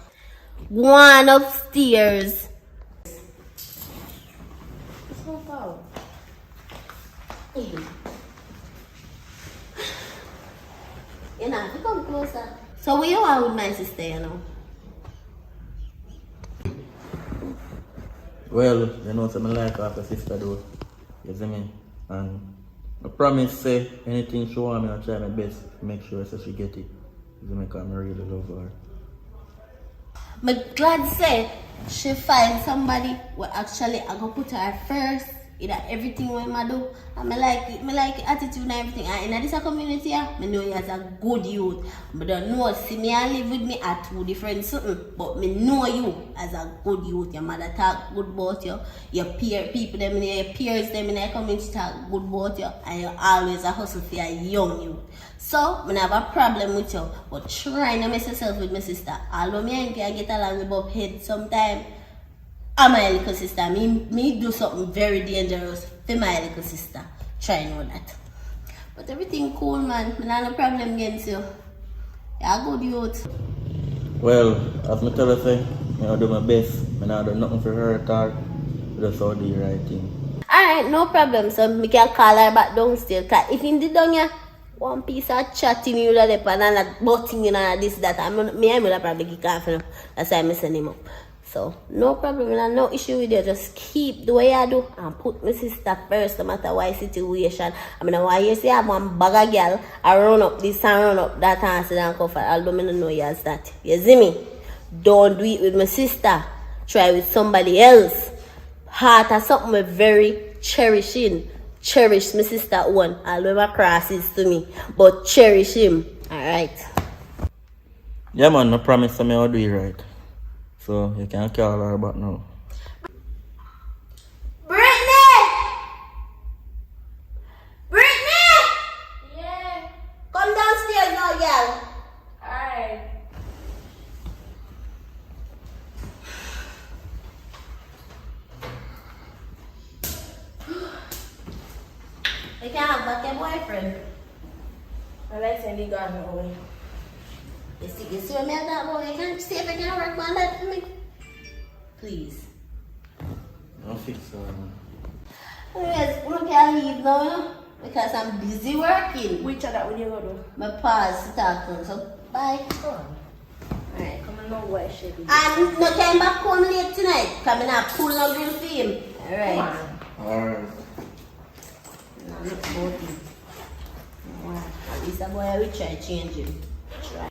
Speaker 4: Go on upstairs.
Speaker 5: It's so far.
Speaker 4: You know, you come closer. So where you are with my sister, you know?
Speaker 6: Well, you know, so I like half a sister though. You see me? And I promise say anything she want me, I try my best to make sure so she get it. You see me? Because I really love her.
Speaker 4: I'm glad say she find somebody who actually I go put her first in everything when I do. And I like it. I like the attitude and everything. And in this community, I know you as a good youth. I don't know, see me and live with me at two different something. But I know you as a good youth. Your mother talk good about you. Your peer people, them in your peers, them in the community talk good about you. And you always a hustle for a young youth. So, I have a problem with you. But try to mess yourself with my sister. Although I can get along with Bob head sometimes. I'm my little sister. Me do something very dangerous for my little sister. Try know that. But everything cool, man. I have no problem against you. You're a good youth.
Speaker 6: Well, as I tell you, say, I do my best. I do nothing for her at all. Just all do the right thing.
Speaker 4: Alright, no problem. So, I can call her back downstairs. Because if you did down here, one piece of chatting you that and that butting you and this, that, I will probably kick off. You know? That's why I send him up. So, no problem, I have no issue with you. Just keep the way I do and put my sister first no matter what situation. I mean, why you say I have one bag of girl, I run up this and run up that and sit and comfort. Although I don't know you as that. You see me? Don't do it with my sister. Try with somebody else. Heart is something we're very cherishing. Cherish my sister one. Although my cross is to me. But cherish him. Alright.
Speaker 6: Yeah, man, I promise me I'll do it right. So you can call her back now.
Speaker 4: Brittany! Brittany!
Speaker 5: Yeah.
Speaker 4: Come downstairs now, girl.
Speaker 5: Alright.
Speaker 4: You can have back your boyfriend.
Speaker 5: I like saying he got away.
Speaker 4: You see what me at that boy? You can't see if I can work on that for me. Please.
Speaker 6: I'll fix her.
Speaker 4: Anyways, we can leave now, you know, because I'm busy working.
Speaker 5: Which of that would you go do?
Speaker 4: My pause to talk to him, so bye.
Speaker 5: Come on.
Speaker 4: Alright.
Speaker 5: Come on, no way, shit.
Speaker 4: And no came back home late tonight, because I'm not pull no grill for him. Alright.
Speaker 6: Alright.
Speaker 4: Now look about him. At least a boy I will try to change him. Try.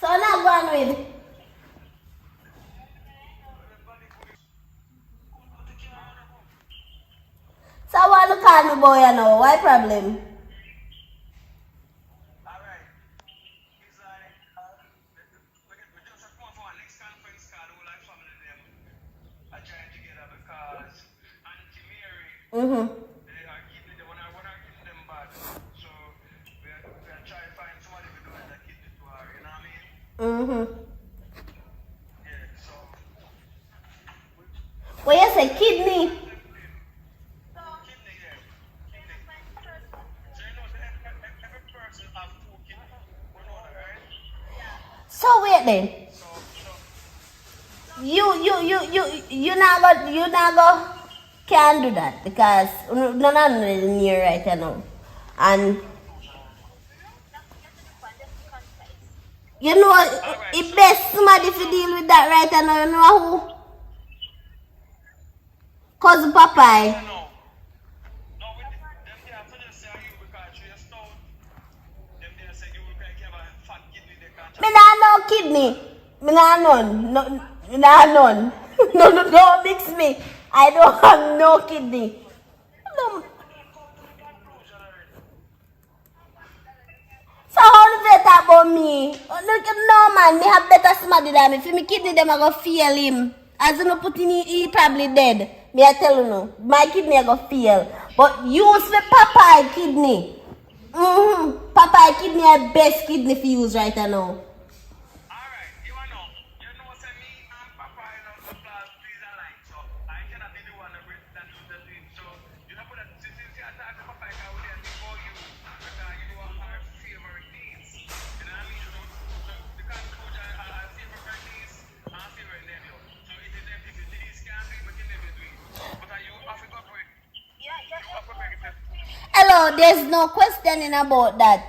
Speaker 4: So now go on with. So I want to call me boy now. Why problem? Mm-hmm. Mm-hmm. What you say, kidney? So wait then. You not go can't do that because none of them is near right now. And you know it best somebody to deal with that right now, you know who? Cousin Popeye. Me not know kidney. Me nah none. No, nah none. No, don't mix me. I don't have no kidney. No. So how do they talk about me? Look, no man, me have better somebody than me. If me kidney them, I go feel him. As you know, put in he probably dead. Me I tell you no, my kidney I go feel. But use the Popeye kidney. Popeye kidney are best kidney for use right now.
Speaker 1: Alright, you know say me and Papa is not the class, please alike. So I cannot be the one that do the thing. So you know put that since you attack the Papa, I would have to call you because you are our favorite things. You know what I mean? So the conclusion our favorite things, our favorite nephew. So it is if these can't do it, we can never do it. But are you off the corporate? Yeah, you off the corporate.
Speaker 4: Hello, there's no questioning about that.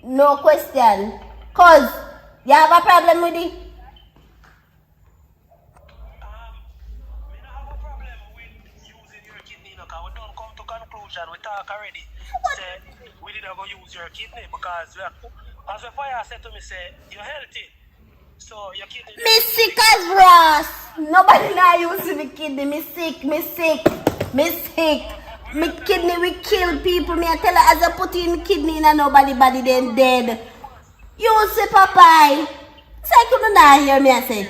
Speaker 4: No question. Cause you have a problem with it?
Speaker 8: We don't have a problem with using your kidney, no, because we don't come to conclusion. We talk already. Say we didn't go use your kidney because as the fire said to me, say you're healthy. So your kidney.
Speaker 4: Me sick as Ross. Nobody now using the kidney. Me sick. Me kidney we kill people. Me I tell her as I put in kidney in nobody body then dead. You say Popeye. So I couldn't not hear me I say.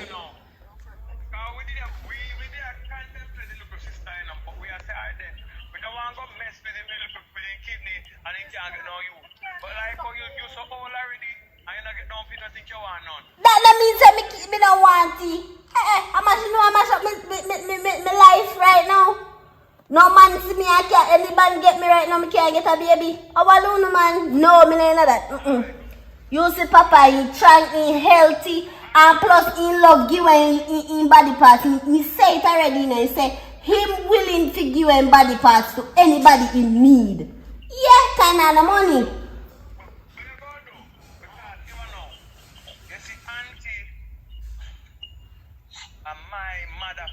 Speaker 4: That means that me don't want it. I'm mash up my life right now. No man see me, I can't, anybody get me right now, me can't get a baby. How alone man? No, me ain't know that. You see Papa, he trying, he healthy, and plus he love give in body parts. He say it already, you know, he say, him willing to give him body parts to anybody in need. Yeah, kind of the money.
Speaker 1: My mother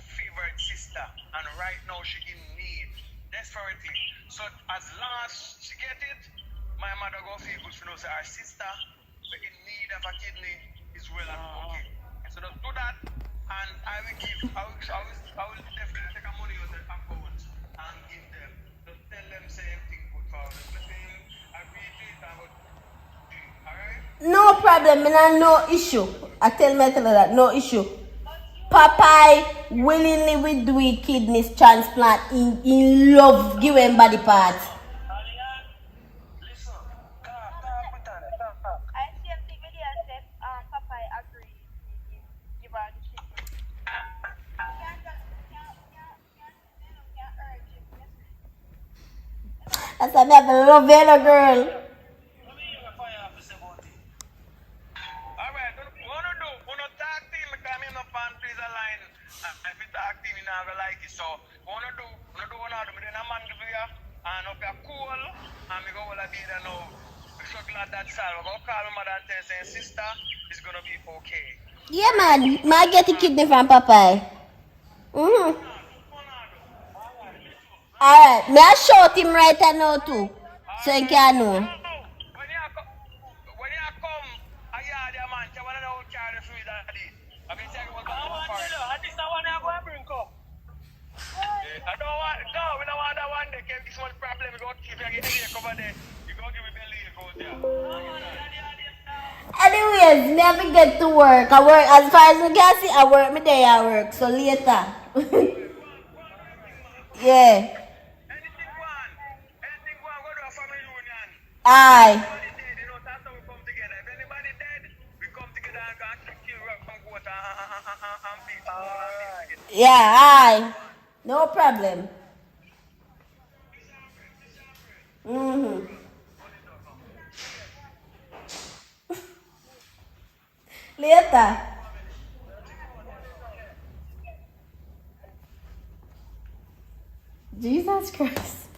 Speaker 1: favorite sister, and right now she in need desperately. So as long as she get it, my mother go feel good. She knows that her sister in need of a kidney is well and okay. So just do that, and I will definitely take a money out of their account and give them. Just tell them same thing good for them. Let them agree to it and go do it. Alright?
Speaker 4: No problem, no issue. I tell her that, no issue. Popeye willingly will do a kidney transplant in love giving body parts.
Speaker 8: Listen, talk with her.
Speaker 7: I see a video said Popeye agreed to give her the kidney. Can't urge him.
Speaker 4: That's why I have a love you, girl.
Speaker 8: Let me hear the fire officer about it.
Speaker 1: Alright, what to do? Wanna talk to him because I'm not fan please a line. If you talk to him, you're not gonna like it. So what to do? What to do? Then a man give you and up your cool and we go all a bit and now. We're so glad that's all. We're gonna call my mother and tell saying sister, it's gonna be okay.
Speaker 4: Yeah, man. I get the kidney from Popeye. Alright, may I shout him right now too, so he can know.
Speaker 1: When you come, I hear the man, you want to know carry the food that day. I've been saying we're going to go for it.
Speaker 8: This is the one I'm going to bring up.
Speaker 1: I don't want, no, we don't want that one. They give this one problem. We go keep you getting here cover there. You go give me belly, you go there.
Speaker 4: Anyways, never get to work. I work, as far as I can see, I work my day at work, so later. Yeah.
Speaker 1: Anything one, go to a family union.
Speaker 4: Aye.
Speaker 1: Anybody dead, you know, that's how we come together. If anybody dead, we come together and kill rock and goat and beat all and beat together.
Speaker 4: Yeah, aye. No problem. Later. Jesus Christ.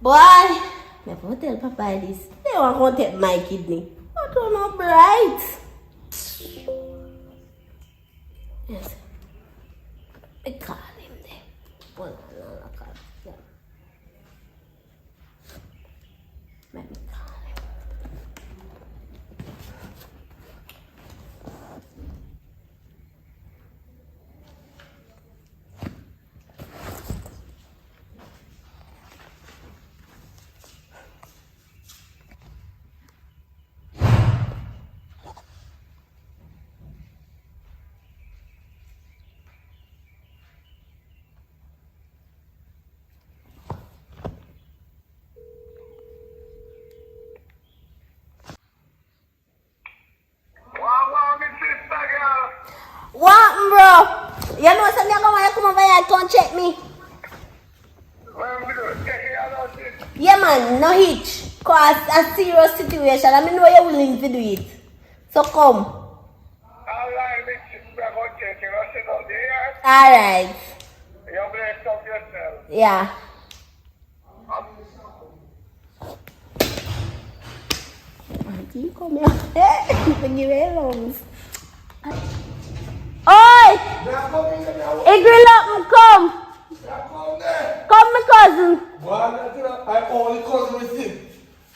Speaker 4: Boy, never tell Papa this. They want to take my kidney. I don't know, bright. Yes. I call him there. Well, no, I can't. Yeah. Let me call him. You know, so me come over here, come check me. Yeah, man, no hitch. Cause a serious situation. I mean, know you're willing to do it. So come. Alright. Yeah. You come here. Give me lungs. Oi! Agree up, come. Come, my cousin.
Speaker 3: I only cousin with him.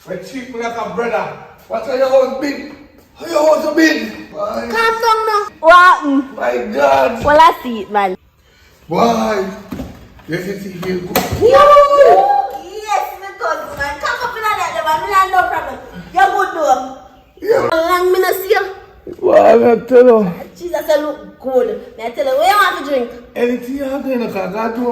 Speaker 3: I treat me like a brother. What's your house been? How your house been?
Speaker 4: Calm down now. What?
Speaker 3: My God.
Speaker 4: Well, I see it, man.
Speaker 3: Why? Yes, it's feel good.
Speaker 4: Yes, my cousin, man. Come up in that, man. Me no problem. You're good, though.
Speaker 3: Yeah.
Speaker 4: How long me not see you?
Speaker 3: Well, I tell you.
Speaker 4: Jesus, I look good. Me I tell you, what you want to drink?
Speaker 3: Anything you have there, I do.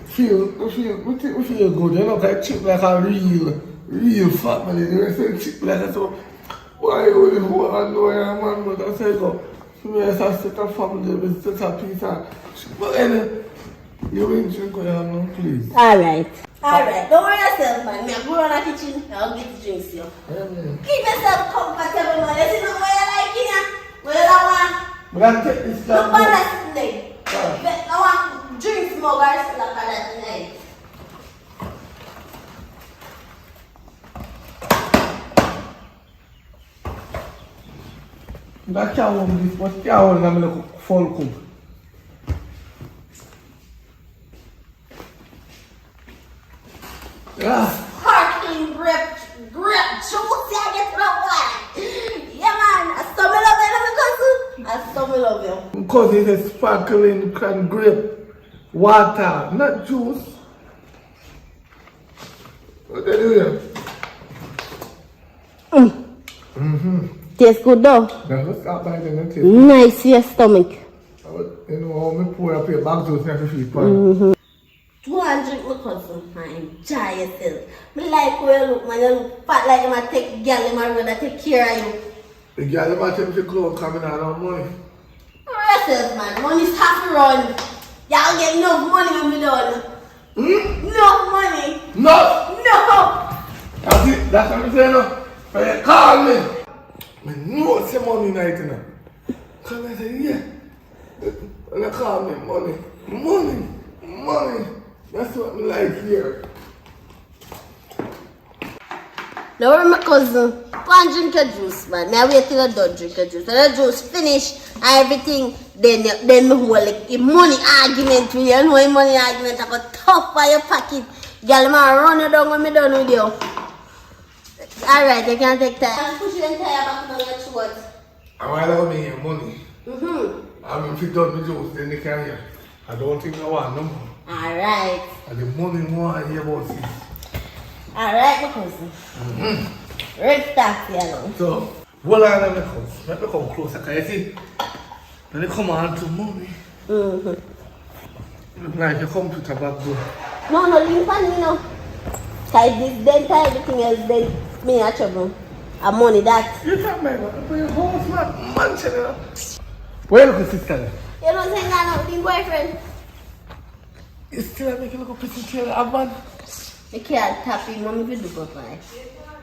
Speaker 3: Feel good. You know, I chip like a real family. You know, chip like a so. Why you only who I know I am, man, but I say go. Me as a set of family, with set of pizza. But anyway, you will drink what you have now, please.
Speaker 4: Alright. Don't worry yourself, man. Me go around the kitchen. I'll get the drinks here. Keep yourself comfortable, man. You see what you like here? What you want?
Speaker 3: But I take this
Speaker 4: Look
Speaker 3: stuff.
Speaker 4: on that tonight. I want drinks more guys like that tonight.
Speaker 3: That can't hold this, but can't hold them like full cook. Yeah.
Speaker 4: Sparkling grape juice, I get from one. Yeah, man. I still love you, my cousin. I still love you.
Speaker 3: Because it's a sparkling and grape water, not juice. What they do here?
Speaker 4: Tastes good though.
Speaker 3: Now let's start by the taste.
Speaker 4: Nice for your stomach.
Speaker 3: You know how me pour up your bag juice and feed pan.
Speaker 4: Go and drink my cousin and enjoy yourself. Me like where you look, man. You look fat like you take girl in my road that take care of you.
Speaker 3: The girl might take the clothes coming out of money.
Speaker 4: Yourself, man. Money's half run. Y'all get enough money when we done. Enough money.
Speaker 3: No!
Speaker 4: No!
Speaker 3: That's it, that's what I'm saying now. When you call me, I know it's your money night, you know. Come and say, yeah. When you call me, money. That's what I like here.
Speaker 4: Now we're my cousin. Go and drink your juice, man. May I wait till you done drink your juice. When the juice finish and everything, then me hold like a money argument with you. You know a money argument I got tough by your pocket. Girl, man, run you down when me done with you. Alright, you can take time. I'll push your entire back down your throat.
Speaker 3: I want to me your money. I mean, if you done the juice, then they can hear. I don't think I want no more.
Speaker 4: Alright.
Speaker 3: And the money more I hear about it.
Speaker 4: Alright, my cousin. Red stuff, you know.
Speaker 3: So, hold on, let me come closer. Can you see? When you come on to mommy. Look like your computer back door.
Speaker 4: No, leave on me now. Cause this dent and everything else, then me a trouble. And money that.
Speaker 3: You can't make it. Your house, man. Mansion, you know. Where look at sister?
Speaker 4: You know, saying that now with your boyfriend.
Speaker 3: You still make a look at sister, man.
Speaker 4: I can't tap him. Mommy will do pie.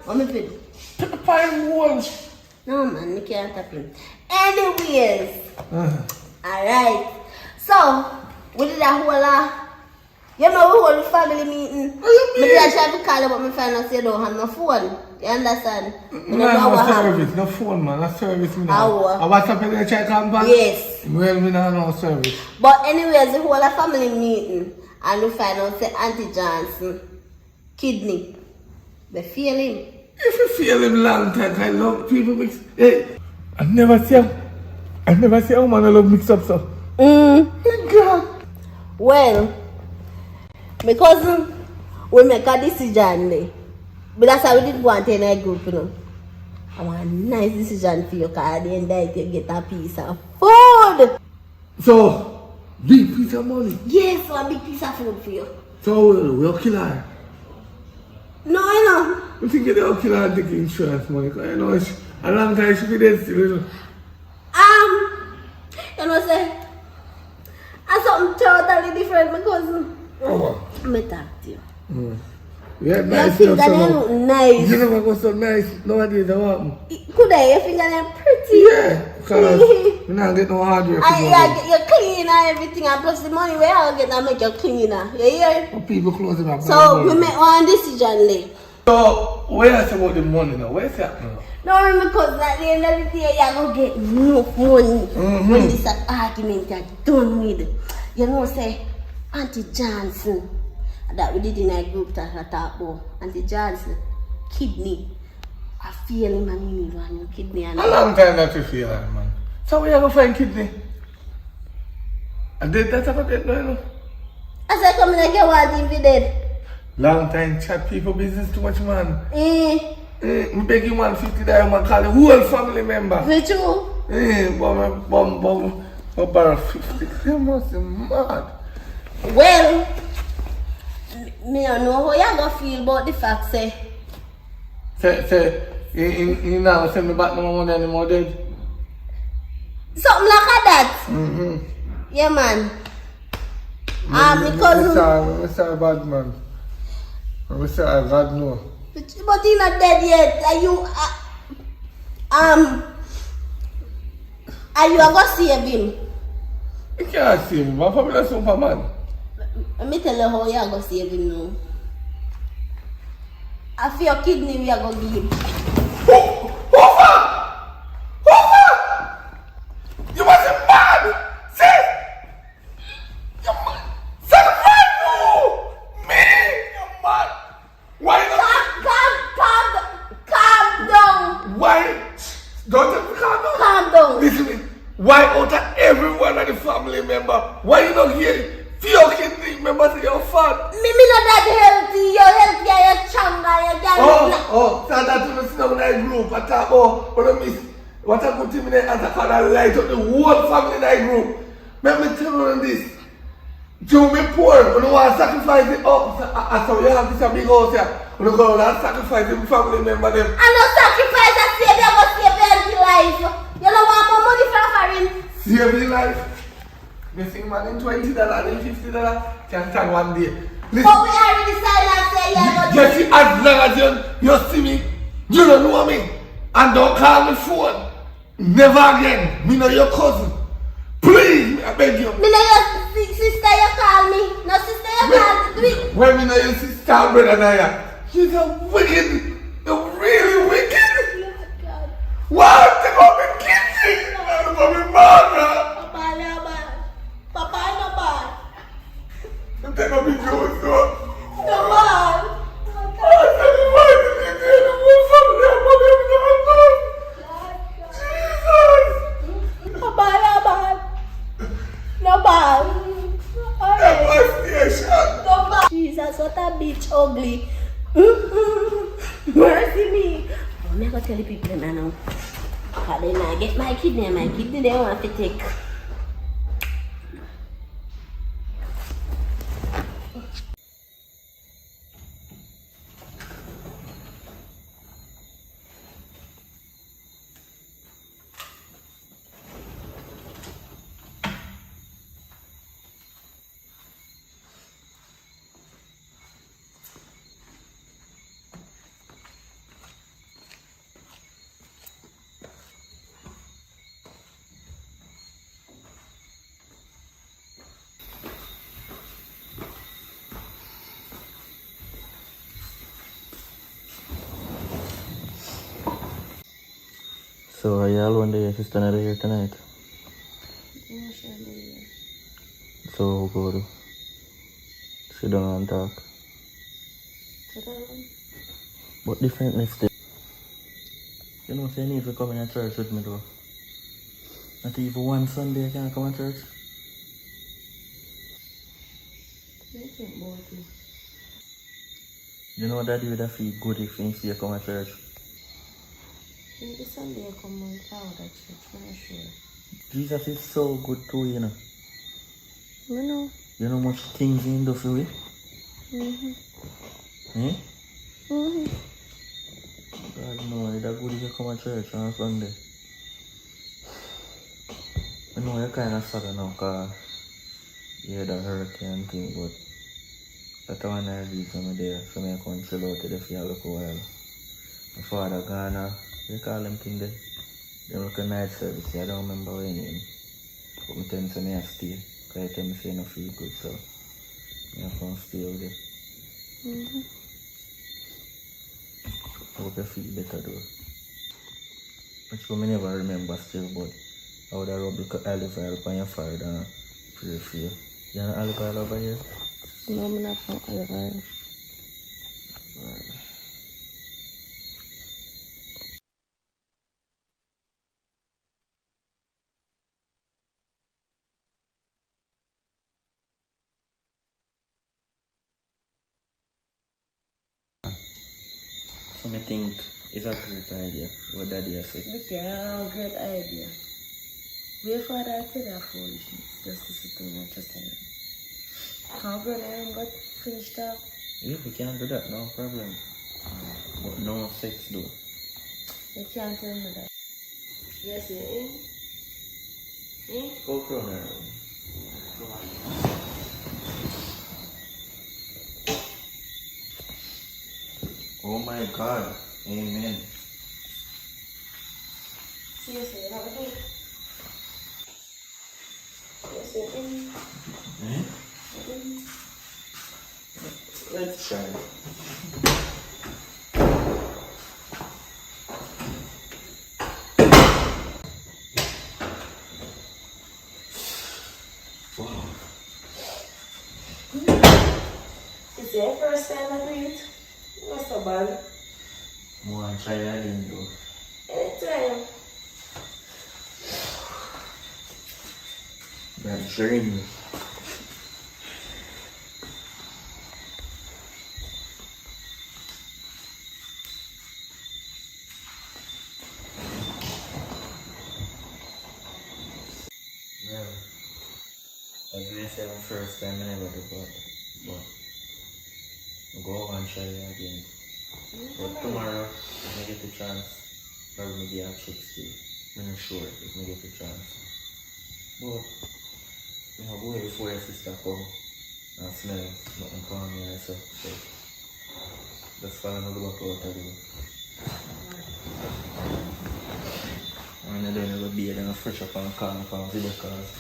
Speaker 4: Mommy will do.
Speaker 3: Put the pie once.
Speaker 4: No, man, I can't tap him. Anyways. Alright. So, we did a whole you know, we hold family meeting. I try to call you, but my find out you don't have no phone. You understand?
Speaker 3: No service, no phone, man. No service, me now. I WhatsApp you try to come back?
Speaker 4: Yes.
Speaker 3: Well, me now no service.
Speaker 4: But anyways, we hold a family meeting and we find out say Auntie Johnson kidney. We feel him.
Speaker 3: If you feel him long time, I love people mix. Hey, I never see a woman I love mix up so. Thank God.
Speaker 4: Well, my cousin, we make a decision. But that's how we did go and tell our group, you know. I want a nice decision for you, because at the end of it, you get a piece of food.
Speaker 3: So, big piece of money?
Speaker 4: Yes, one big piece of food for you.
Speaker 3: So, we'll kill her?
Speaker 4: No, I know.
Speaker 3: You think they'll kill her and take insurance money? Because I know it's a long time she be dead still, you know.
Speaker 4: You know, say, totally different because
Speaker 3: Oh.
Speaker 4: me talk to you.
Speaker 3: Yeah,
Speaker 4: Your
Speaker 3: nice.
Speaker 4: fingernail look nice.
Speaker 3: You never go so nice nowadays, I want.
Speaker 4: Could I? Your fingernail pretty.
Speaker 3: Yeah, because we not get no hard work.
Speaker 4: You're clean and everything, and plus the money where I'll get, I make you cleaner. You hear?
Speaker 3: People closing up.
Speaker 4: So we make one decision, like.
Speaker 3: So, what you say about the money now? Where's that now?
Speaker 4: No, because at the end of the day, you're going to get enough money. When this argument you're done with. You know, say, Auntie Johnson, that we did in a group that I talk about. Auntie Johnson, kidney. I feel him and me need one kidney. And
Speaker 3: A long time that you feel that, man. So, where you going to find kidney? And did that ever get no?
Speaker 4: I said, come in and get one if you did.
Speaker 3: Long time chat people business too much, man. Me beg you $150, man, call the whole family member.
Speaker 4: For true?
Speaker 3: But borrow 50. You must be mad.
Speaker 4: Well, me don't know how you gonna feel about the fact, say.
Speaker 3: You now send me back no money anymore, dead?
Speaker 4: Something like that. Yeah, man. Because...
Speaker 3: I'm sorry, bad man. I'm sorry, God no.
Speaker 4: But he's not dead yet. Are you gonna save him?
Speaker 3: You can't save him. I'm probably a Superman.
Speaker 4: Let me tell you how you gonna save him now. After your kidney, we are gonna give him.
Speaker 3: You must be mad! See? You're mad. Celebrate you! Me! You're mad. Why not?
Speaker 4: Calm down.
Speaker 3: Why? Don't you calm down?
Speaker 4: Calm down.
Speaker 3: Listen to me. Why out of every one of the family member? Why you not here? Few kidney members in your fat.
Speaker 4: Me not that healthy. You're healthy. You're stronger.
Speaker 3: So that you sit down in that group and talk about what I miss. What a good thing in there and I can light up the whole family in that group. Let me tell you this. Do me poor, you don't want to sacrifice it up. So you have this big house here. You don't go and sacrifice the family member them.
Speaker 4: I no sacrifice. I save you. I go save your healthy life. You don't want more money for offering.
Speaker 3: Save the life. You think man in $20 and $50 can stand one day. Listen.
Speaker 4: But we already decided and say yeah, but
Speaker 3: Just as long as you see me, you don't know me. And don't call me phone. Never again. Me know your cousin. Please, I beg you.
Speaker 4: me know your sister you call me. No sister you call me.
Speaker 3: When me know your sister and brother Naya, she's a wicked, you're really wicked.
Speaker 4: God.
Speaker 3: What? They got me kissing. They got me mad.
Speaker 4: Papa, no bad. Papa, no bad.
Speaker 3: They got me Jewish, so.
Speaker 4: No bad.
Speaker 3: I said, why did you do the whole family? Jesus.
Speaker 4: Papa, no bad. No bad.
Speaker 3: Devastation.
Speaker 4: No bad. Jesus, what a bitch ugly. Mercy me. I'm not going to tell the people now. Because then I get my kidney they want to take.
Speaker 9: So are you alone there? Your sister not here tonight?
Speaker 5: Yeah, sure, yeah.
Speaker 9: So go to sit down and talk. But different next day. You know, say you need to come in church with me though. Not even one Sunday I can't come to church. You know Daddy would have feel good if you see you come to church.
Speaker 5: Maybe Sunday I come on out at church, I'm not sure.
Speaker 9: Jesus is so good too, you know.
Speaker 5: You know?
Speaker 9: You know much things in the for you? God no, it's good if you come to church on Sunday. I know you're kind of sad now because yeah, the hurricane thing, but that's one of the reasons I'm there. So I can chill out there for a little while. My father gone, they call them thing there. They look a night service, I don't remember what name. But I tell them I stay. Because I tell me say I don't feel good, so I can stay out there. I hope I feel better though. Which I never remember still, but I would have rubbed the olive oil on your forehead and pray for you. You have olive oil over here?
Speaker 5: No, I'm not from olive oil.
Speaker 9: So I think it's a great idea. What daddy has said.
Speaker 5: Look, yeah, great idea. Wait for that to that foolishness. Just to sit down and just saying. How good I am got finished up.
Speaker 9: Yeah, we can do that, no problem. But no sex though.
Speaker 5: You can't tell me that. Yes, eh? Eh?
Speaker 9: Go crown her. Oh my God. Amen.
Speaker 5: Seriously, you know what I mean? Yes, eh?
Speaker 9: Let's try. Wow.
Speaker 5: It's your first time I do it. What's so bad?
Speaker 9: I want to try that again though.
Speaker 5: Anytime.
Speaker 9: That journey. Well, as we said the first time I never do but I'll go and try it again. But tomorrow, if I get the chance, probably give a check still. I'm not sure if I get the chance. But I'll go before your sister come and smell nothing from me and so just follow me back out of the and I don't know be and fresh up and calm from video calls.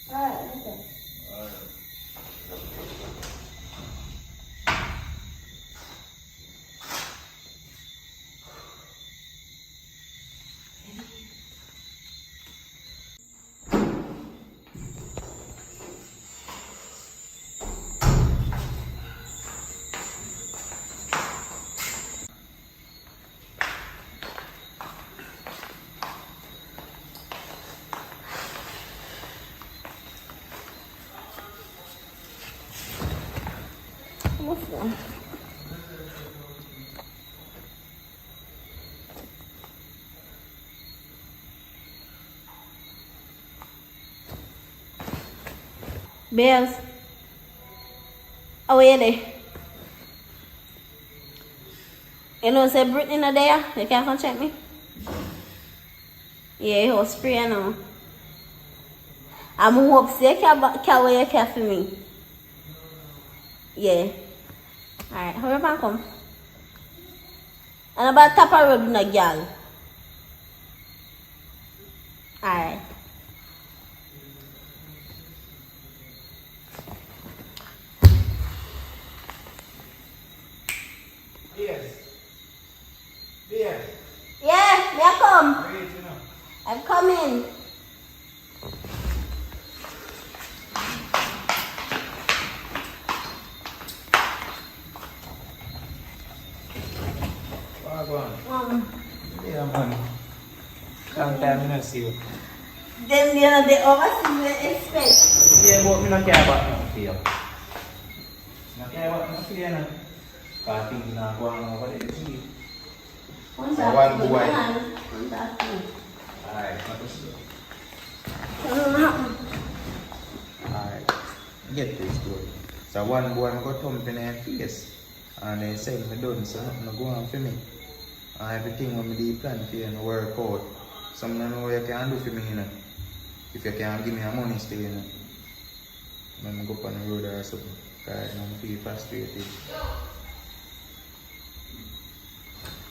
Speaker 5: Alright, okay. What's that? Bells. Oh, yeah, there. You know, say Brittany not there. You can't come check me. Yeah, he was spraying now. I'm hope say you can wear your cap for me. Yeah. Alright, hurry up and come. And about top of road with no girl. Alright.
Speaker 1: Yes. Yes.
Speaker 5: Yeah, may I come?
Speaker 1: Wait, you know.
Speaker 5: I'm coming.
Speaker 1: Yeah, man. Long time I don't see you.
Speaker 5: Then the other day, overseas we expect.
Speaker 1: Yeah, but I don't care about nothing for you. I don't care about nothing for you. Because things not going over there. See?
Speaker 9: So one boy.
Speaker 4: One that two.
Speaker 9: Alright. Alright. Get this story. So one boy I got thump in their face. And they say me done, so nothing go on for me. And everything when me do plan for you and work out. Some don't know what you can do for me, you know. If you can give me a money still, you know. When I go up on the road or something. Because I feel frustrated.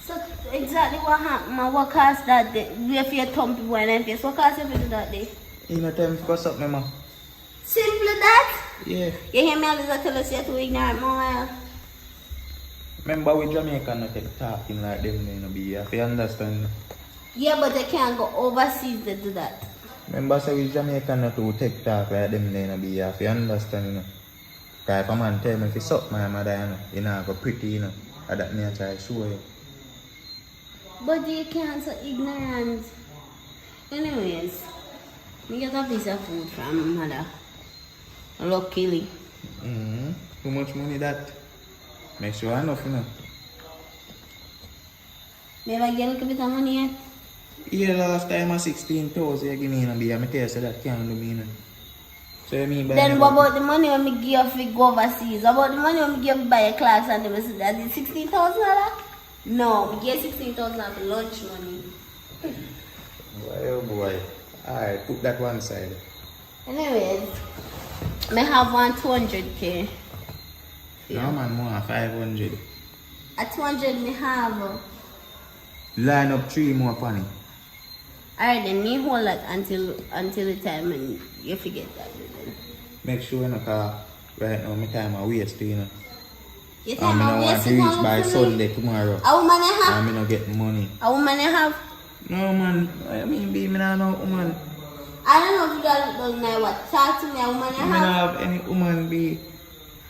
Speaker 4: So exactly what happened? What caused that day? If you thump people in their face, what caused you to do that day?
Speaker 9: You know time to go something, ma.
Speaker 4: Simple that?
Speaker 9: Yeah.
Speaker 4: You hear me always tell us you're too ignorant, man.
Speaker 9: Remember with Jamaican not take talking like them, you know, be if you understand.
Speaker 4: Yeah, but they can't go overseas to do that.
Speaker 9: Remember say with Jamaican not to take talk like them, you know, be if you understand, you know. Because if a man tell me if you suck my mother, you know, go pretty, you know. And that me I try to show you.
Speaker 4: But you can't so ignorant. Anyways, me get a piece of food from mother. Luckily.
Speaker 9: How much money that? Make sure enough, you know.
Speaker 4: Never get a little bit of money yet?
Speaker 9: Yeah, last time I 16,000 you give me, you know, be I tell you so that can't do me, you know. So you mean by
Speaker 4: then what about the money when me give you go overseas? What about the money when me give you buy a class and they say that is $16,000? No, we get $16,000 for lunch money.
Speaker 9: Boy, oh boy. Alright, put that one side.
Speaker 4: Anyways, I have 200k.
Speaker 9: No man, more 500.
Speaker 4: At 200 me have.
Speaker 9: Line up 3 more funny.
Speaker 4: Alright then me hold that until the time when you forget that.
Speaker 9: Make sure you know, cause right now my time I waste, you know.
Speaker 4: You
Speaker 9: I don't want to reach by Sunday tomorrow.
Speaker 4: A woman I have?
Speaker 9: I don't get money.
Speaker 4: A woman I have?
Speaker 9: No man, I mean be me not know woman.
Speaker 4: I don't know if you don't know what. Talk to me, a woman I
Speaker 9: I
Speaker 4: have?
Speaker 9: don't have any woman be.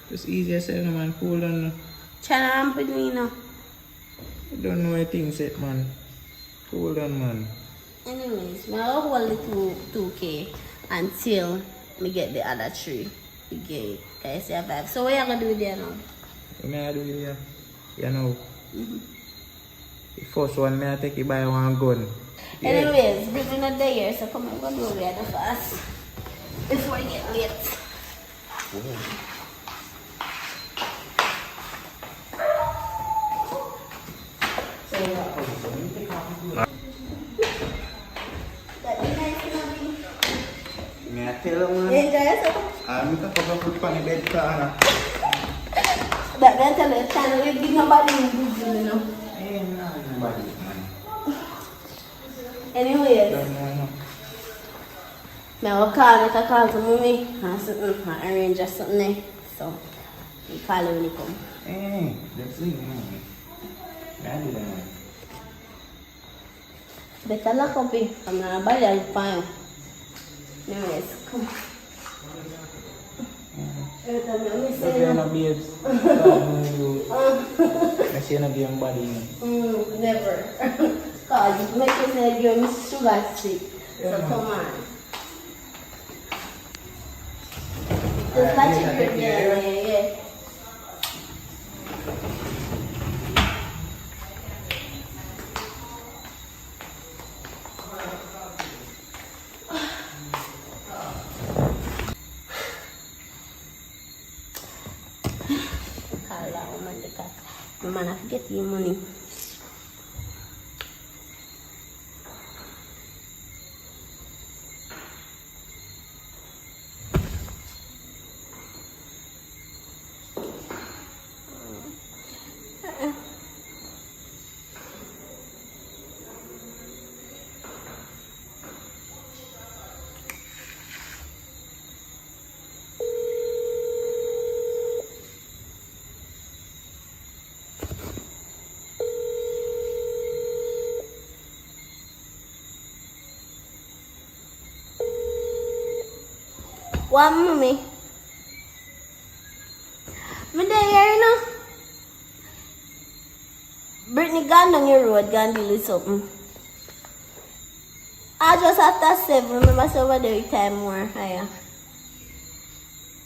Speaker 9: Just easier say no man, hold on.
Speaker 4: Trying to ramp with me now.
Speaker 9: I don't know anything set man. Hold on man.
Speaker 4: Anyways, I will hold the 2k until me get the other 3. We get it. Okay, see a vibe. So what you gonna do there now?
Speaker 9: What may I do with you? You know. The first one may I take it by one gun. Yeah.
Speaker 4: Anyways, we're not there here, so come on, go do it fast before it get late.
Speaker 9: May I tell you man?
Speaker 4: Enjoy yourself.
Speaker 9: I'm going to put on the bed corner.
Speaker 4: That then tell you, channel, you give nobody in good, you know.
Speaker 9: Ain't nobody man.
Speaker 4: Anyways,
Speaker 9: No.
Speaker 4: I will call to mommy and something, and arrange or something there. So, we call you when you come.
Speaker 9: Hey, that's it man. I do that man.
Speaker 4: Better lock up it. I'm not bad at fine. Anyways, come. Every time I miss
Speaker 9: Okay,
Speaker 4: you.
Speaker 9: no babes. I see no game body.
Speaker 4: Never. Cause you make it say you're Miss Sugar sick. So come on. Just watch it. Yeah. Call that woman because the man have to get you money. What, mommy? I'm there, you know. Brittany gone down your road, gone deal with something. I just after 7, remember so over there time more higher.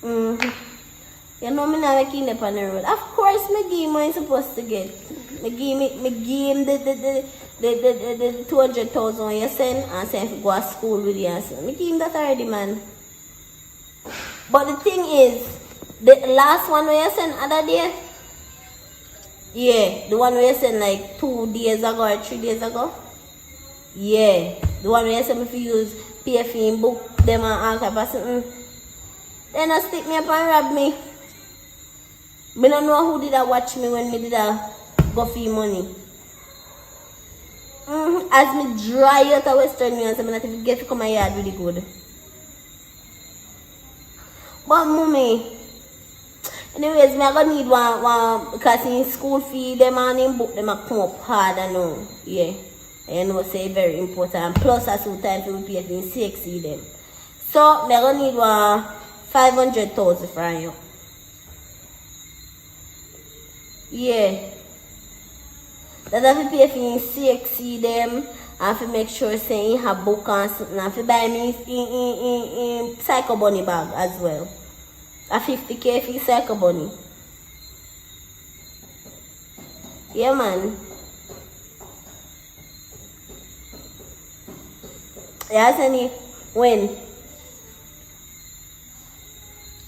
Speaker 4: You know me not making up on the road. Of course, me give money supposed to get. Me give him the 200,000 you send and say if you go to school with you and so. Me give him that already, man. But the thing is, the last one where you sent other day, yeah, the one where you sent like 2 days ago or 3 days ago. Yeah, the one where you sent me if you use PFE book them and all type of something. Then I stick me up and rob me. Me don't know who did I watch me when me did I go for money. As me dry out of Western Union, so I not even get to come my yard really good. But mommy, anyways, me I gonna need one because in school fee them and in book them a come up hard and know. Yeah. And you know say very important. Plus I some time to pay in CXC them. So me I gonna need one 500,000 from you. Yeah. That I have to pay for CXC them and to make sure say in have book and something and to buy me in Psycho Bunny bag as well. A 50k for Psycho Bunny. Yeah man. Yeah, send it when?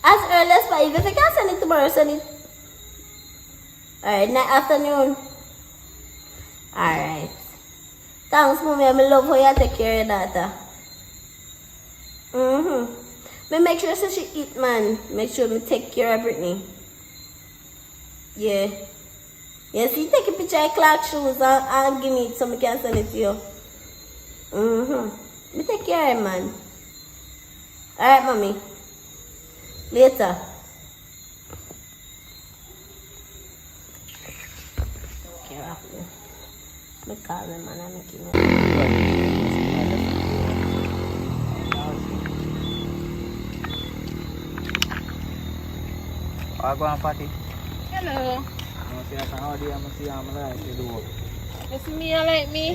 Speaker 4: As early as 5. If you can send it tomorrow, send it. Alright, night afternoon. Alright. Thanks, mommy. I love how you take care of your daughter. Me make sure so she eat, man. Make sure me take care of Brittany. Yeah. Yeah, see, take a picture of Clark shoes and give me it so I can send it to you. Me take care of him, man. Alright, mommy. Later. Me call him and I make him.
Speaker 6: I go on party.
Speaker 10: Hello.
Speaker 6: I'm see how do I'm see how I like you do.
Speaker 10: You see me, you like me?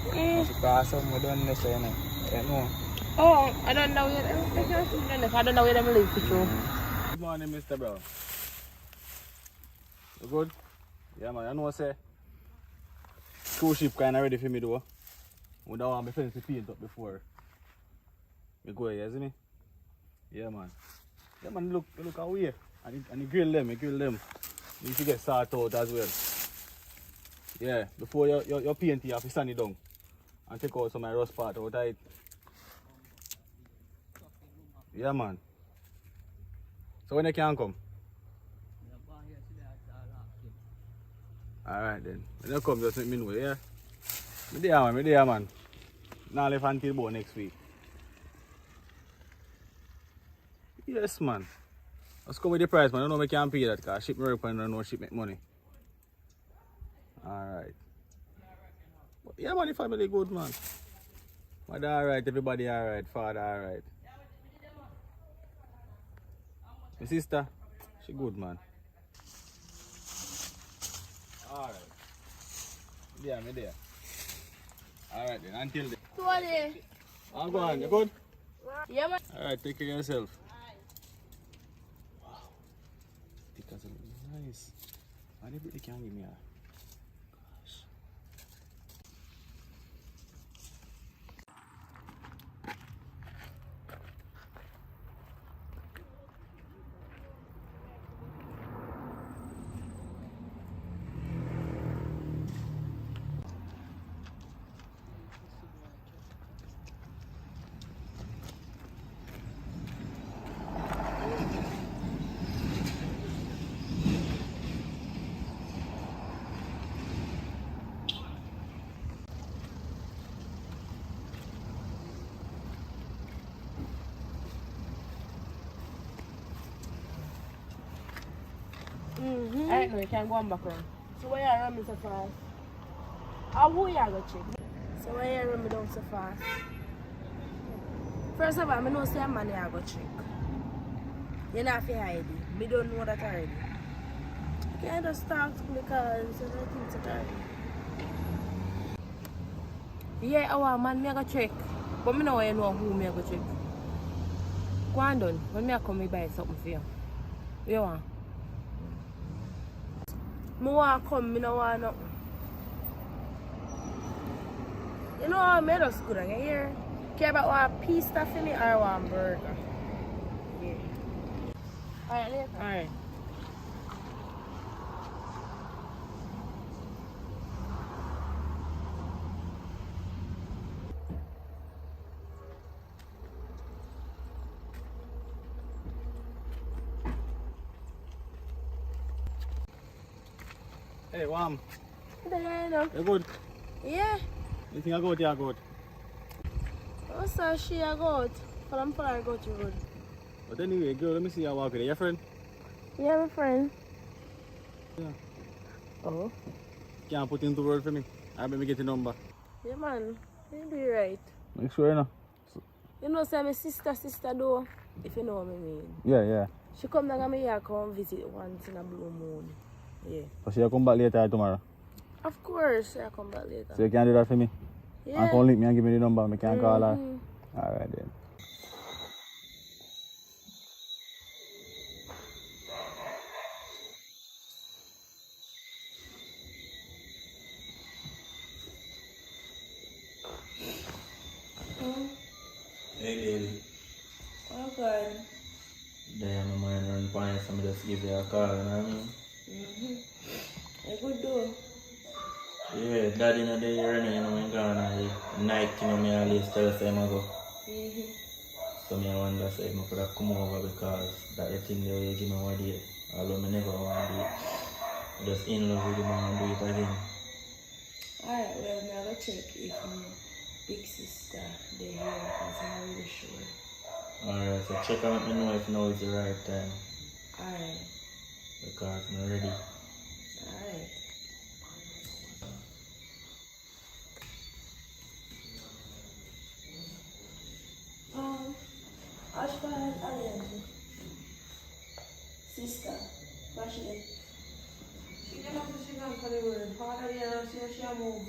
Speaker 6: Because some don't know say no.
Speaker 10: Oh, I don't know where I don't know where them live to.
Speaker 6: Good morning, Mr. Brown. You good? Yeah man, I know say cruise ship kinda ready for me though. We don't want my friends to paint up before. Me go here, see me? Yeah man. Yeah man, look away. And you grill them. You need to get sort out as well. Yeah, before you paint you have to sand it down. And take out some of the rust part out of it. Yeah man. So when you can come? Alright then. When you come, just let me know, yeah? Me there man. Now left until about next week. Yes man. Let's go with the price man. I don't know if I can pay that because ship me up and I don't know ship make money. Alright. Yeah man, the family good man. Mother alright, everybody alright, father alright. My sister, she good man. Alright. Yeah, me there. Alright then, until then. I'm going, you good?
Speaker 10: Yeah, man.
Speaker 6: Alright, take care of yourself. Wow. Because it's nice. Why they really can't give me a gosh.
Speaker 10: I know you can't go on back around. So why you run me so fast? How who you go check? So why you run me down so fast? First of all, I know say a man you go check. You're not fi hide it. Me don't know that already. You can't just talk to me because you don't think it already. Yeah, our man me go check. But me know you know who me go check. Go on done. When me come me buy something for you. You want? I want to come, I don't want nothing. You know how I made us good, you hear? Care about one pizza for me or one burger? Yeah. Alright, later. Alright.
Speaker 11: Hey, Wam.
Speaker 10: You
Speaker 11: good?
Speaker 10: Yeah.
Speaker 11: You think I go there, good?
Speaker 10: What's that she I got? From far I go to road.
Speaker 11: But anyway, girl, let me see you walk with you. Your friend?
Speaker 10: Yeah, my friend.
Speaker 11: Yeah.
Speaker 10: Oh?
Speaker 11: Can't put into word for me. I let me get your number.
Speaker 10: Yeah, man. You do right.
Speaker 11: Make sure you know.
Speaker 10: You know, say my sister though, if you know what I mean.
Speaker 11: Yeah.
Speaker 10: She come down and me here come visit once in a blue moon. Yeah.
Speaker 11: So she'll come back later tomorrow.
Speaker 10: Of course, she'll come back later.
Speaker 11: So you can do that for me?
Speaker 10: Yeah.
Speaker 11: And come link me and give me the number. I can call her. Alright then.
Speaker 9: Hey baby.
Speaker 10: Oh God.
Speaker 9: Damn, my mind run fine, so I just give you a call, you know what I mean?
Speaker 10: I good though.
Speaker 9: Yeah, daddy in the day you're running, you know, I'm gone at night, you know, me always tell us I'm go. So me I wonder if I could have come over because that the thing that you give me one day, although I never want to do it. I'm just in love with him and do it again.
Speaker 10: Alright, well, I'm going to check if my big sister they here because I'm not really sure.
Speaker 9: Alright, so check and let me know if now is the right time.
Speaker 10: Alright.
Speaker 9: Because I'm ready.
Speaker 10: Alright. Ashford Alliance. Sister, where she is? She came up to she gone for the road. How do you know she move?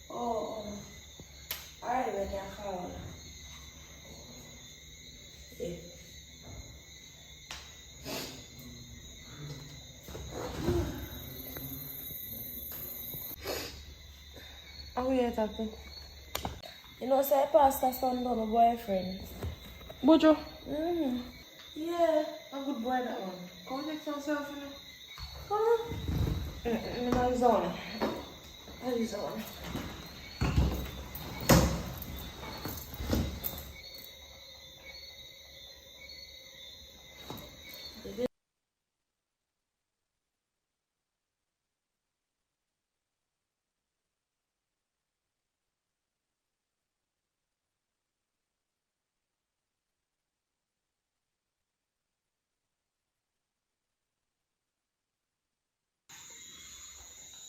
Speaker 10: Oh. Alright, we can call her. Yeah. How are you talking? You know, say pastor son got my boyfriend.
Speaker 5: Bojo?
Speaker 10: Yeah.
Speaker 5: A good boy that one. Come take yourself in it.
Speaker 10: Come on.
Speaker 5: I'm not his own.
Speaker 10: How is on?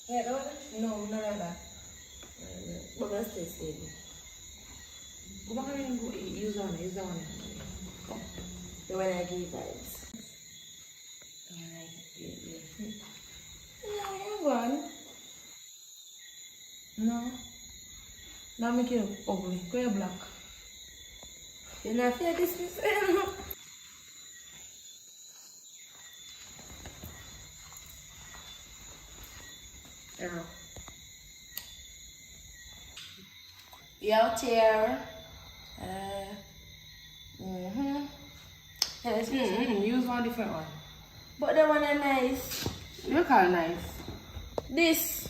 Speaker 10: Yeah, the one? No, not like that. But let's stay stable.
Speaker 5: Go back and go use on it.
Speaker 10: The one I give vibes. Alright, yeah. Yeah, you're gone.
Speaker 5: No. Now make you ugly. Go your black.
Speaker 10: You're not fair this is
Speaker 5: Error.
Speaker 10: You out here. Yes,
Speaker 5: Use one different one.
Speaker 10: but the one is nice.
Speaker 5: You call nice.
Speaker 10: This.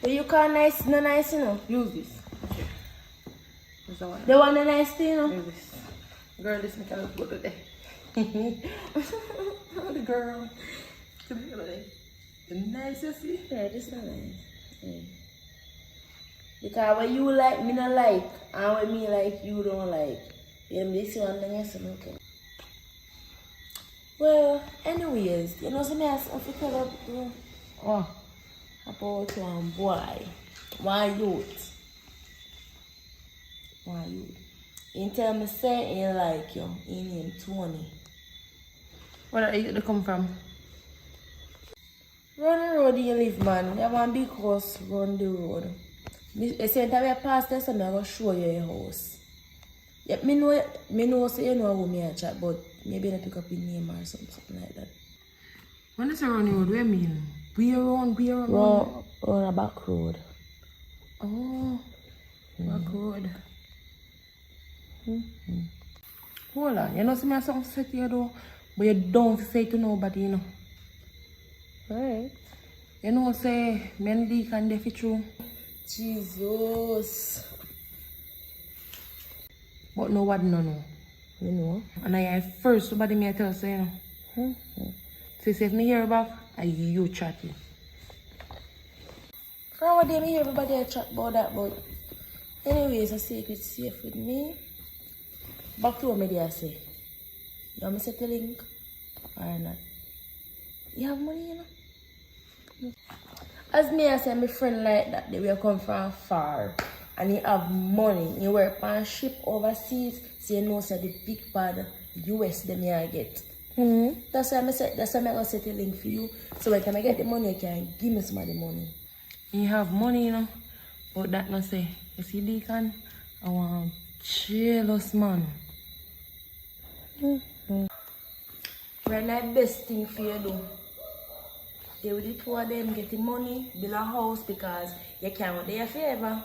Speaker 10: But you call nice, no nice, you know.
Speaker 5: Use this. Okay. Use the one.
Speaker 10: The one is nice, too, you know.
Speaker 5: Use this. Girl, this make a look good today. The girl. Today. The nice, you see?
Speaker 10: Yeah, this is nice. Yeah. Because what you like, me not like. And what me like, you don't like. You know, this one thing is okay. Well, anyways, you know, some I tell you about one boy, one youth. He tell me say he like you, he named Tony.
Speaker 5: Where did they come from?
Speaker 10: Run the road you live, man. They have one big house, run the road. The same time I pass there, so I'm going to show you your house. Yeah, me know say you know who me a chat, but maybe I pick up your name or something like that.
Speaker 5: When they say run the road, what do you mean?
Speaker 10: On a back road.
Speaker 5: Oh, back road. Hold on, you know, see me something set here though, but you don't say to nobody, you know.
Speaker 10: Alright.
Speaker 5: You know, say, men leak and they fit through.
Speaker 10: Jesus.
Speaker 5: But no one no.
Speaker 10: You know.
Speaker 5: And I first somebody me tell say, you know. So if me hear back, I you chatting.
Speaker 10: From what day me hear everybody chat about that, but anyways, a secret safe with me. Back to what me there say. You want me set the link or not? You have money, you know? As me I say, my friend like that, they will come from far and he have money. He work on ship overseas, so you know say the big bad US them here get. That's why I say, that's why I gonna set a link for you. So when I get the money, you can give me some of the money.
Speaker 5: You have money, you know, but that not say, you see Deacon, I want jealous man.
Speaker 10: Right now, best thing for you do. They will do two of them getting money, build a house because you can't do your favor.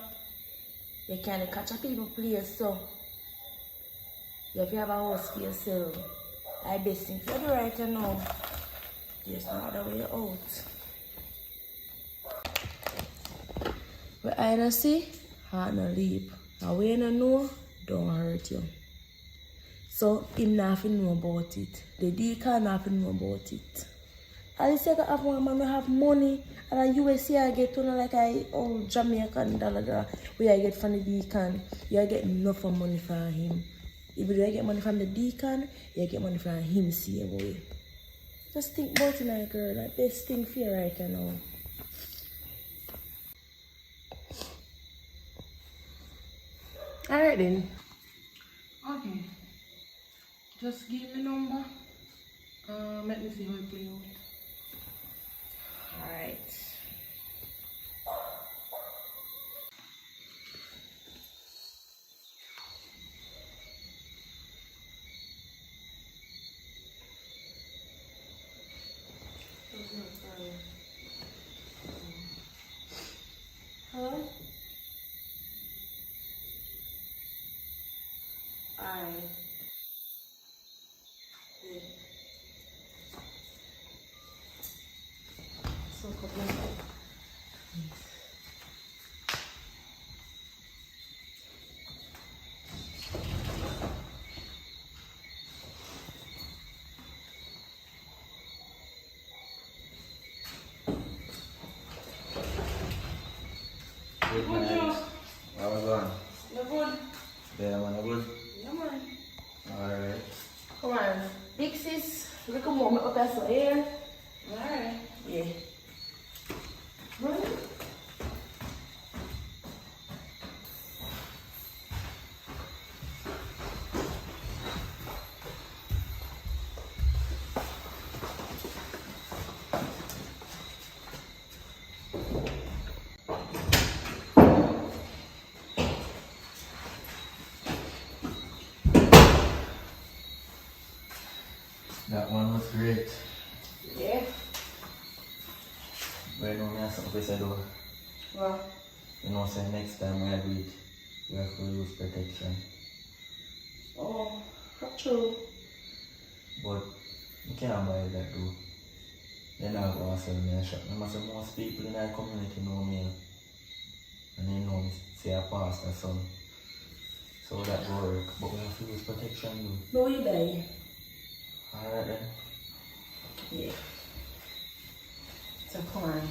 Speaker 10: You can't catch a people place, so you have to have a house for yourself. I best thing for you do right now. There's no other way out. But I don't see, heart no leap. And when you know, don't hurt you. So him not have to know about it. The deacon not have to know about it. At least you can have one man who have money and the USA I get to know like I old Jamaican dollar where I get from the deacon. You get enough of money from him. If you get money from the deacon, you get money from him see away. Just think about it, my girl. Like best thing for you right now.
Speaker 5: Alright then. Okay. Just give me number. Let me see how it play out.
Speaker 10: Alright. Hello? Alright. Yeah. So good.
Speaker 9: Good night. How was on?
Speaker 10: You're good?
Speaker 9: Yeah, man, good.
Speaker 10: Yeah, man.
Speaker 9: Alright.
Speaker 10: Come on. Big sis, we come home up as here.
Speaker 5: Alright.
Speaker 10: Yeah. Run.
Speaker 9: That one was great.
Speaker 10: Yeah.
Speaker 9: But you know, I have something to say though.
Speaker 10: Well,
Speaker 9: You know, say next time we do it, we have to use protection.
Speaker 10: oh, that's true.
Speaker 9: But you can't buy that though. They're not going to sell me a shop. I must have most people in our community know me. And they know me, say a pastor son. So that will work. But we have to use protection though.
Speaker 10: No, you die.
Speaker 9: Alright then.
Speaker 10: Yeah. So come on.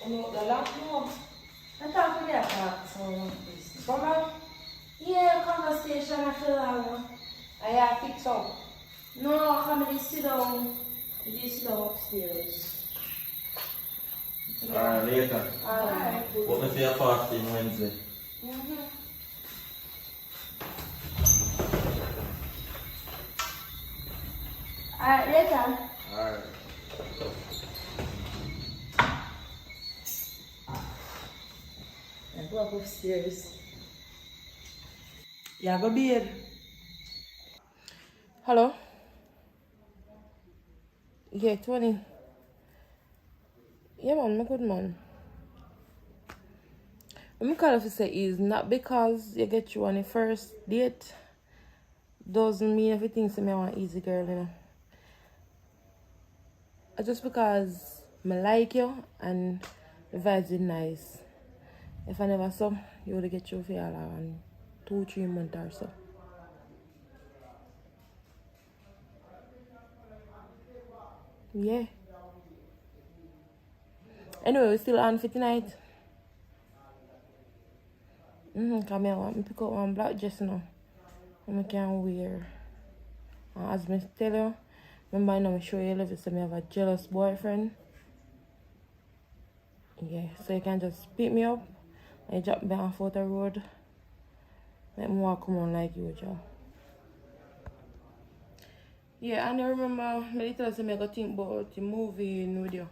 Speaker 10: No, the lock, no. I thought we had talk so this. Come yeah, conversation after long. I have fix up. No, come and sit down. You sit down upstairs.
Speaker 9: Alright, later.
Speaker 10: Alright.
Speaker 9: What if you're fasting Wednesday?
Speaker 5: Alright, later.
Speaker 9: Alright.
Speaker 10: I go up upstairs. Yeah, go bed. Hello? Yeah, 20. Yeah, man, I'm good, man. I'm call if you say is not because you get you on the first date doesn't mean everything to me I want easy girl, you know. Just because I like you and the vibes is nice. If I never saw, you would get you for around 2-3 months or so. Yeah. Anyway, we still on for tonight. Come here, I want me pick up one black dress now. And I can wear. And as I tell you, remember I know I show you love so I have a jealous boyfriend. Yeah, so you can just pick me up and drop me off out the road. Let me walk come on like you, Joe. Yeah, and I remember I tell you I go think about the movie in video.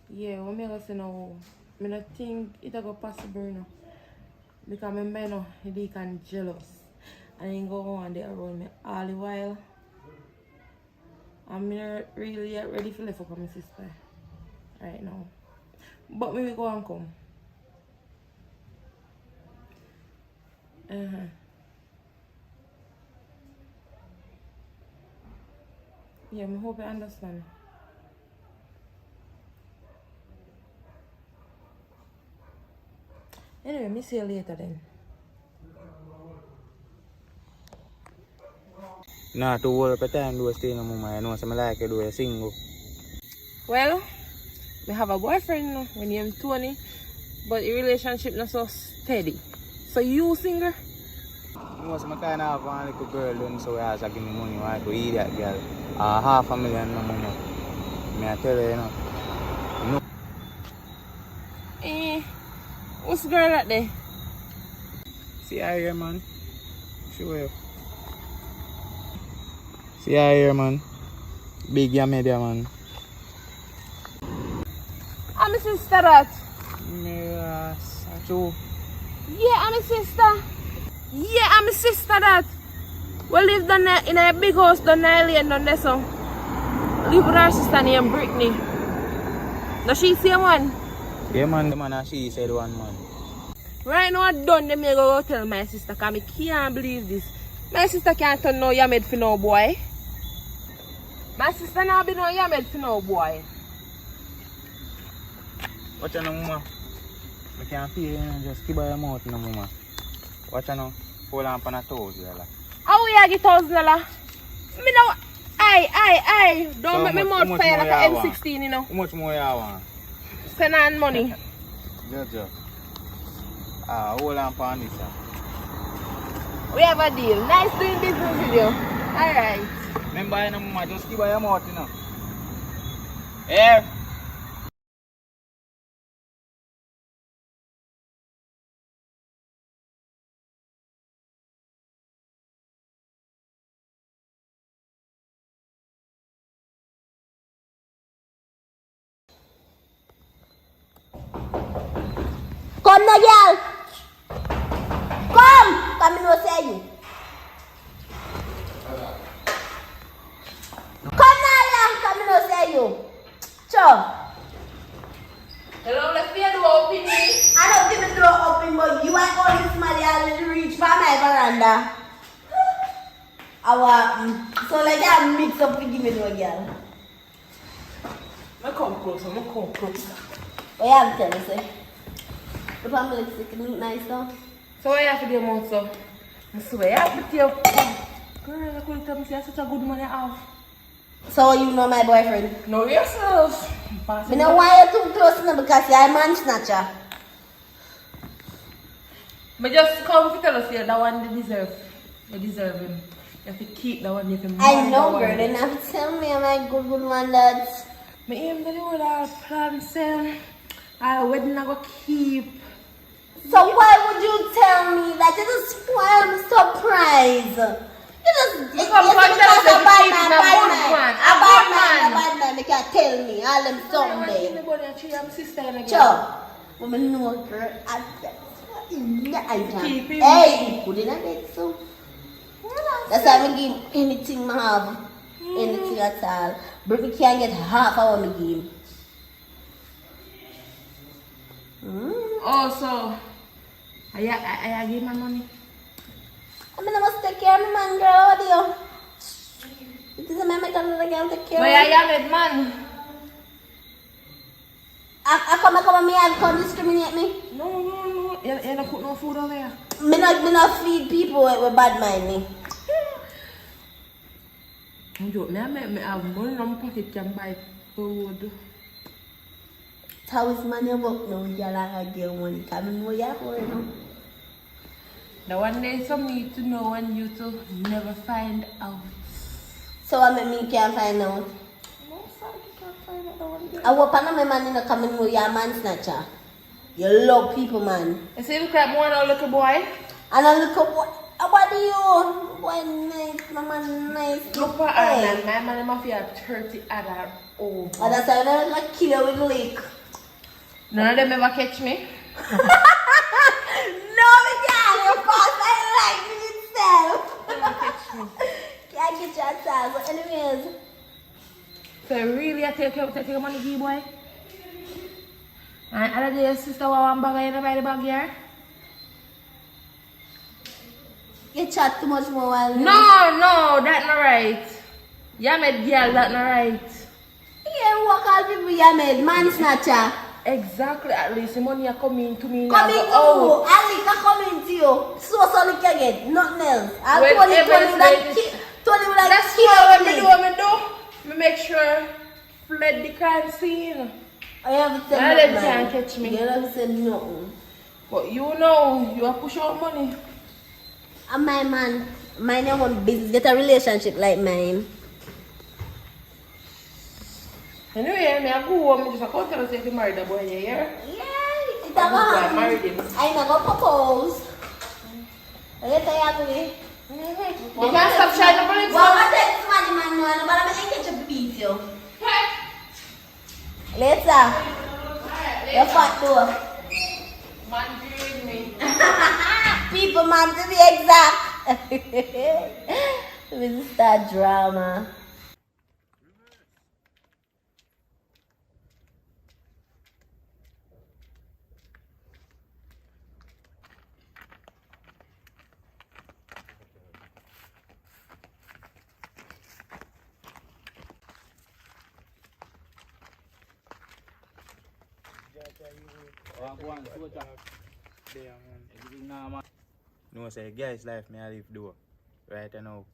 Speaker 10: Yeah, what I go say now, I don't think it's go possible now. Because I know he can jealous. And he go on there around me all the while. I'm not really ready to live up on my sister right now. But maybe go and come. Yeah, I hope you understand. Anyway, me see you later then.
Speaker 9: Nah, to work at time do stay no more. I know some like you do a single.
Speaker 10: Well, I have a boyfriend now. My name is Tony. But the relationship not so steady. So you single?
Speaker 9: You know, some kind of one little girl done so I give me money, I go eat that girl. $500,000 no money. Me I tell you, you know. No.
Speaker 10: What's the girl out there?
Speaker 9: See her here, man. Show you. See her here, man. Big media, man.
Speaker 10: I'm a sister that.
Speaker 9: True.
Speaker 10: Yeah, I'm a sister. Yeah, I'm a sister that. We live down there in a big house down there lane down there so. Live with her sister named Brittany. Does she say one?
Speaker 9: Yeah, man. The man and she said one, man.
Speaker 10: Right now I'm done, them go tell my sister because I can't believe this. My sister can't turn no yammed for no boy. My sister now be no yammed for no boy.
Speaker 9: Watch out, mama. I can't feel you, just keep your mouth, no, mama. Watch out, hold on for a $1,000.
Speaker 10: How we get $1,000? Me know, aye. Don't
Speaker 9: so
Speaker 10: make me mouth fire like an M16, you know.
Speaker 9: How much more you want?
Speaker 10: Send on money.
Speaker 9: Just. Hold on for this.
Speaker 10: We have a deal. Nice doing business with you. Alright.
Speaker 9: Remember, you know, mama, just keep your mouth, you know. Here.
Speaker 4: Come now, girl. Come. Come in, no say you. Come now, girl. Come in, no say you. Chum.
Speaker 10: Hello, let's be a door open me.
Speaker 4: I don't think the door open, but you ain't all this money already reach for my veranda. So like I mix up to give me no girl.
Speaker 10: I come closer.
Speaker 4: What you have to tell me, say? The family look nice though.
Speaker 10: So what you have to do more so? I swear, I have to tell you. Girl, I couldn't tell me you such a good money I have.
Speaker 4: So you know my boyfriend?
Speaker 10: Know yourself.
Speaker 4: I know why you're too close now because you're a man snatcher.
Speaker 10: But just come to tell us here that one they deserve. You deserve him. You have to keep that one. You have to
Speaker 4: I know, girl. Then have to tell me I'm a good man that.
Speaker 10: I aim to do that plan, say, our wedding I go keep.
Speaker 4: So why would you tell me that? It's a spoiled surprise.
Speaker 5: Because
Speaker 4: a bad man, they can't tell me, all them someday. Sure. Woman know girl, hey, put in a bed so. That's why I give anything I have, anything at all. But we can't get half of what I give.
Speaker 5: Oh, so I give my money.
Speaker 4: I mean, I must take care of my man, girl. What do you? It is a man, I can't take care of.
Speaker 5: But I am it, man.
Speaker 4: I come and me and come discriminate me.
Speaker 5: No. You don't put no food over there.
Speaker 4: Me not feed people with bad mind me.
Speaker 5: I have money in my pocket can buy food.
Speaker 4: How is money work now? You like get money. Come in where you are now.
Speaker 5: The one day some need to know and you to never find out.
Speaker 4: So what make me can't find out?
Speaker 5: No, sorry, you can't find out the one day.
Speaker 4: I hope I know my man in the coming with your man snatcher. You love people, man.
Speaker 5: You see, look at one little boy.
Speaker 4: And I look up what do you? Boy nice, my man nice.
Speaker 5: Look at her, my man must have 30 other old.
Speaker 4: Oh, that's why I'm like kill you with lick.
Speaker 5: None of them ever catch me.
Speaker 4: No, we can't. You're fast. I like me itself.
Speaker 5: Never catch me.
Speaker 4: Can't get yourself. But anyways.
Speaker 5: So really, I take your money, key boy. And other day, your sister want bag in the bag here.
Speaker 4: You chat too much more while.
Speaker 5: No, that's not right. You made girl, that's not right.
Speaker 4: Yeah, what all people you made? Man snatcher.
Speaker 5: Exactly, at least the money are coming to me.
Speaker 4: Coming to you. I like coming to you. So you can get nothing else. I told you like
Speaker 5: that's what I do. I make sure fled the crime scene.
Speaker 4: I haven't said
Speaker 5: nothing.
Speaker 4: They
Speaker 5: can't catch me.
Speaker 4: You haven't said nothing.
Speaker 5: But you know, you are push out money.
Speaker 4: And my man, mine own business, get a relationship like mine.
Speaker 5: Anyway, I go home, just go tell us if you married the boy, yeah?
Speaker 4: Yeah, it's a man.
Speaker 5: Married him.
Speaker 4: I'm not going to propose. Let's say I'm going
Speaker 5: You can't stop shining up on it.
Speaker 4: Well, I take money, man, but I'm going to catch a beat you. Later. You're fat too.
Speaker 5: Man, doing me.
Speaker 4: People, man, to be exact. This is that drama.
Speaker 9: No, say, guys, life me I live do. Right now.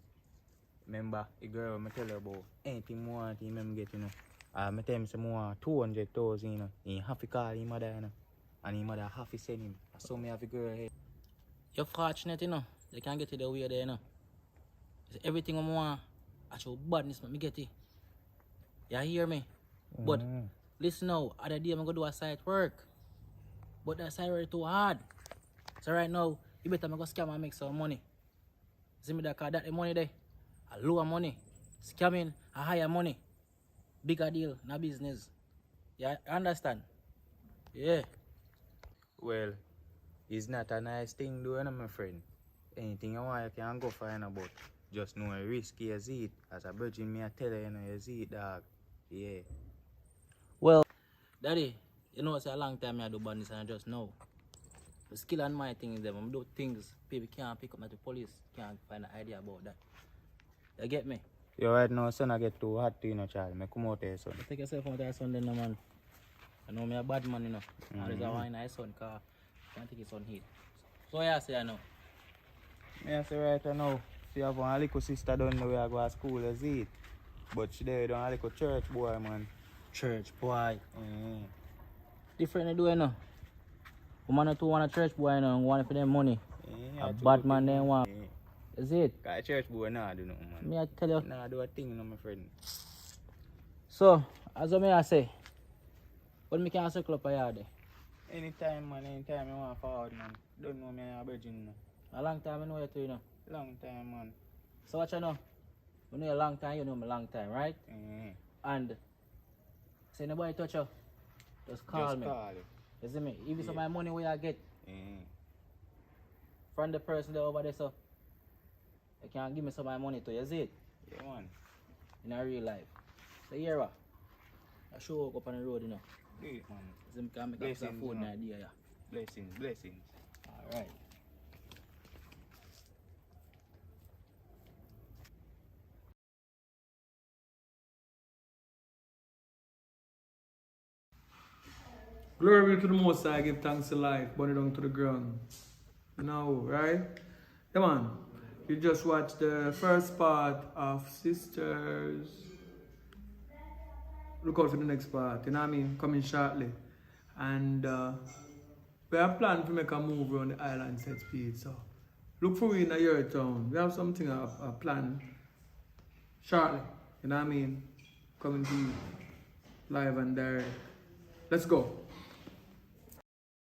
Speaker 9: Remember, the girl me tell her about anything more want him get, you know. Me tell him some more 200,000, you know. He have to call him mother, you know. And his mother have to send him. So me have a girl here.
Speaker 6: You're fortunate, you know. They can't get it the way there, you know. Everything I want, I show badness, but me get it. You hear me? But listen now, other day I'm going to do a site work. But that site work too hard. So right now, you better go scam and make some money. See me that, cause that the money there. A lower money. Scamming, a higher money. Bigger deal, no business. You understand? Yeah.
Speaker 9: Well, it's not a nice thing doing, my friend. Anything you want, you can go find about. Just know a risky as it. As a virgin, me I tell you, you know, you see it, dog. Yeah.
Speaker 6: Well, Daddy, you know it's a long time I do business and I just know. The skill and my thing is them. I do things people can't pick up at the police, can't find an idea about that. You get me?
Speaker 9: You right now, son, I get too hot to you, know, child. I come out there, son.
Speaker 6: Take yourself out there, son, then, no, man. I know me a bad man, you know. And there's a wine I son, car. Can't take his son heat. So I say I know.
Speaker 9: Me I say right now, she have one little sister down the way I go to school, is it? But she there down a little church boy, man.
Speaker 6: Church boy. Different they do, you know. Woman too want a church boy, you know, and want for them money. A bad man they want. Is it?
Speaker 9: Cause a church boy nah do nothing, man.
Speaker 6: Me I tell you.
Speaker 9: Nah do a thing, you know, my friend.
Speaker 6: So, as I say, when me can circle up a yard there?
Speaker 9: Anytime, man, anytime you want forward, man. Don't know me a virgin, no.
Speaker 6: A long time I know you too, you know.
Speaker 9: Long time, man.
Speaker 6: So what you know? We know you a long time, you know me a long time, right? And say nobody touch you, just call me. You see me? Even some of my money where I get from the person there over there, so you can give me some of my money too, you see it?
Speaker 9: Yeah, man.
Speaker 6: In a real life. So here what? I show up on the road, you know.
Speaker 9: Yeah, man.
Speaker 6: So I can make up some food in idea, yeah.
Speaker 9: Blessings, blessings.
Speaker 6: Alright.
Speaker 1: Glory be to the Most High, give thanks to life, burn it down to the ground. You know, right? Come on. You just watched the first part of Sisters. Look out for the next part, you know what I mean? Coming shortly. And we have planned to make a move around the island set speed, so look for we in a year town. We have something a plan shortly, you know what I mean? Coming to you live and direct. Let's go.